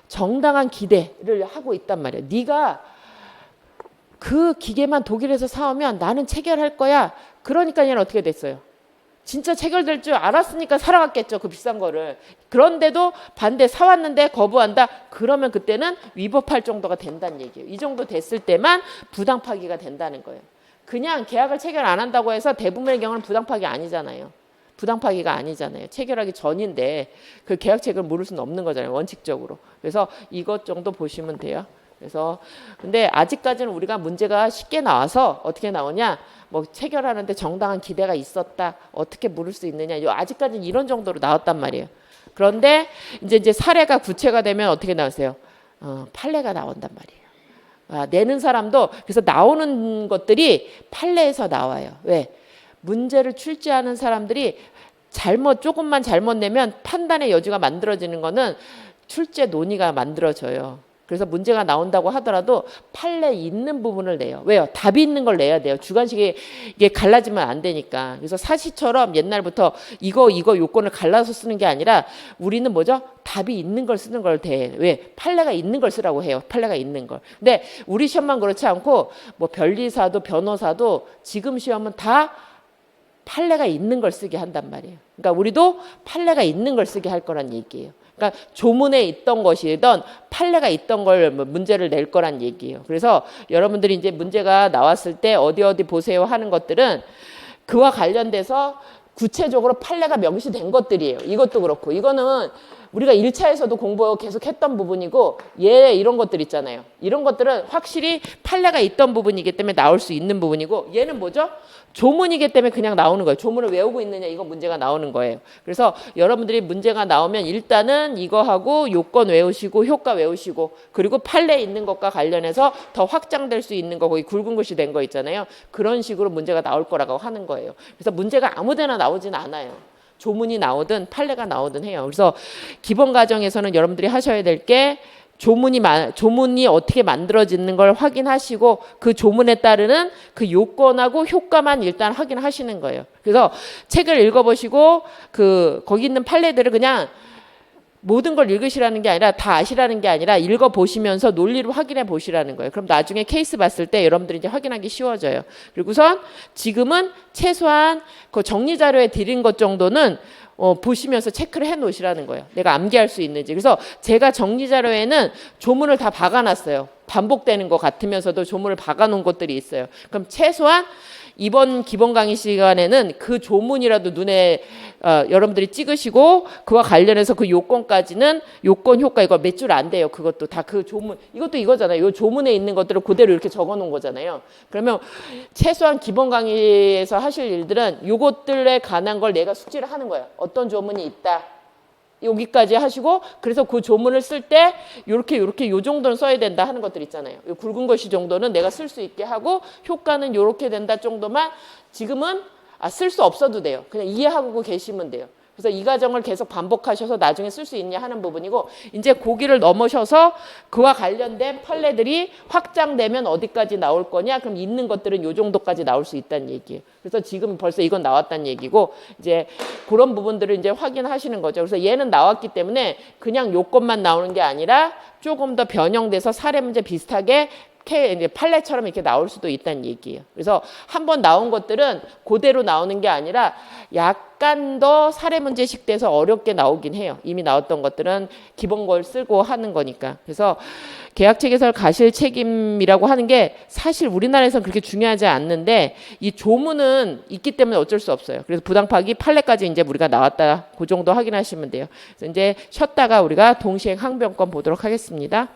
정당한 기대를 하고 있단 말이에요. 네가 그 기계만 독일에서 사오면 나는 체결할 거야. 그러니까 얘는 어떻게 됐어요? 진짜 체결될 줄 알았으니까 살아갔겠죠. 그 비싼 거를. 그런데도 반대 사왔는데 거부한다. 그러면 그때는 위법할 정도가 된다는 얘기예요. 이 정도 됐을 때만 부당 파기가 된다는 거예요. 그냥 계약을 체결 안 한다고 해서 대부분의 경우는 부당 파기 아니잖아요. 부당 파기가 아니잖아요. 체결하기 전인데 그 계약 체결을 물을 수는 없는 거잖아요. 원칙적으로. 그래서 이것 정도 보시면 돼요. 그래서 근데 아직까지는 우리가 문제가 쉽게 나와서 어떻게 나오냐? 뭐 체결하는데 정당한 기대가 있었다. 어떻게 물을 수 있느냐? 아직까지는 이런 정도로 나왔단 말이에요. 그런데 이제 사례가 구체가 되면 어떻게 나오세요? 판례가 나온단 말이에요. 내는 사람도 그래서 나오는 것들이 판례에서 나와요. 왜? 문제를 출제하는 사람들이 조금만 잘못 내면 판단의 여지가 만들어지는 거는 출제 논의가 만들어져요. 그래서 문제가 나온다고 하더라도 판례 있는 부분을 내요. 왜요? 답이 있는 걸 내야 돼요. 주관식이 이게 갈라지면 안 되니까. 그래서 사시처럼 옛날부터 이거 요건을 갈라서 쓰는 게 아니라 우리는 뭐죠? 답이 있는 걸 쓰는 걸 돼. 왜? 판례가 있는 걸 쓰라고 해요. 판례가 있는 걸. 근데 우리 시험만 그렇지 않고 뭐 변리사도 변호사도 지금 시험은 다 판례가 있는 걸 쓰게 한단 말이에요. 그러니까 우리도 판례가 있는 걸 쓰게 할 거란 얘기예요. 그러니까 조문에 있던 것이든 판례가 있던 걸 문제를 낼 거란 얘기예요. 그래서 여러분들이 이제 문제가 나왔을 때 어디 보세요 하는 것들은 그와 관련돼서 구체적으로 판례가 명시된 것들이에요. 이것도 그렇고 이거는 우리가 1차에서도 공부 계속 했던 부분이고 이런 것들 있잖아요. 이런 것들은 확실히 판례가 있던 부분이기 때문에 나올 수 있는 부분이고 얘는 뭐죠? 조문이기 때문에 그냥 나오는 거예요. 조문을 외우고 있느냐 이거 문제가 나오는 거예요. 그래서 여러분들이 문제가 나오면 일단은 이거 하고 요건 외우시고 효과 외우시고 그리고 판례에 있는 것과 관련해서 더 확장될 수 있는 거 거기 굵은 글씨 된 거 있잖아요. 그런 식으로 문제가 나올 거라고 하는 거예요. 그래서 문제가 아무데나 나오진 않아요. 조문이 나오든 판례가 나오든 해요. 그래서 기본 과정에서는 여러분들이 하셔야 될 게 조문이 어떻게 만들어지는 걸 확인하시고 그 조문에 따르는 그 요건하고 효과만 일단 확인하시는 거예요. 그래서 책을 읽어보시고 거기 있는 판례들을 그냥 모든 걸 읽으시라는 게 아니라 다 아시라는 게 아니라 읽어보시면서 논리를 확인해 보시라는 거예요. 그럼 나중에 케이스 봤을 때 여러분들이 이제 확인하기 쉬워져요. 그리고선 지금은 최소한 그 정리 자료에 드린 것 정도는 보시면서 체크를 해 놓으시라는 거예요. 내가 암기할 수 있는지. 그래서 제가 정리 자료에는 조문을 다 박아놨어요. 반복되는 것 같으면서도 조문을 박아놓은 것들이 있어요. 그럼 최소한 이번 기본 강의 시간에는 그 조문이라도 눈에 여러분들이 찍으시고 그와 관련해서 그 요건까지는 요건 효과 이거 몇 줄 안 돼요. 그것도 다 그 조문 이것도 이거잖아요. 이 조문에 있는 것들을 그대로 이렇게 적어 놓은 거잖아요. 그러면 최소한 기본 강의에서 하실 일들은 요것들에 관한 걸 내가 숙지를 하는 거예요. 어떤 조문이 있다. 여기까지 하시고 그래서 그 조문을 쓸 때 요렇게 요 정도는 써야 된다 하는 것들 있잖아요. 요 굵은 것이 정도는 내가 쓸 수 있게 하고 효과는 요렇게 된다 정도만 지금은 쓸 수 없어도 돼요. 그냥 이해하고 계시면 돼요. 그래서 이 과정을 계속 반복하셔서 나중에 쓸 수 있냐 하는 부분이고 이제 고기를 넘으셔서 그와 관련된 판례들이 확장되면 어디까지 나올 거냐 그럼 있는 것들은 요 정도까지 나올 수 있다는 얘기예요. 그래서 지금 벌써 이건 나왔다는 얘기고 이제 그런 부분들을 이제 확인하시는 거죠. 그래서 얘는 나왔기 때문에 그냥 요건만 나오는 게 아니라 조금 더 변형돼서 사례 문제 비슷하게 이제 판례처럼 이렇게 나올 수도 있다는 얘기예요. 그래서 한번 나온 것들은 그대로 나오는 게 아니라 약간 더 사례 문제식 돼서 어렵게 나오긴 해요. 이미 나왔던 것들은 기본 걸 쓰고 하는 거니까. 그래서 계약체계서를 가실 책임이라고 하는 게 사실 우리나라에서는 그렇게 중요하지 않는데 이 조문은 있기 때문에 어쩔 수 없어요. 그래서 부당파기 판례까지 이제 우리가 나왔다. 그 정도 확인하시면 돼요. 그래서 이제 쉬었다가 우리가 동시행 항변권 보도록 하겠습니다.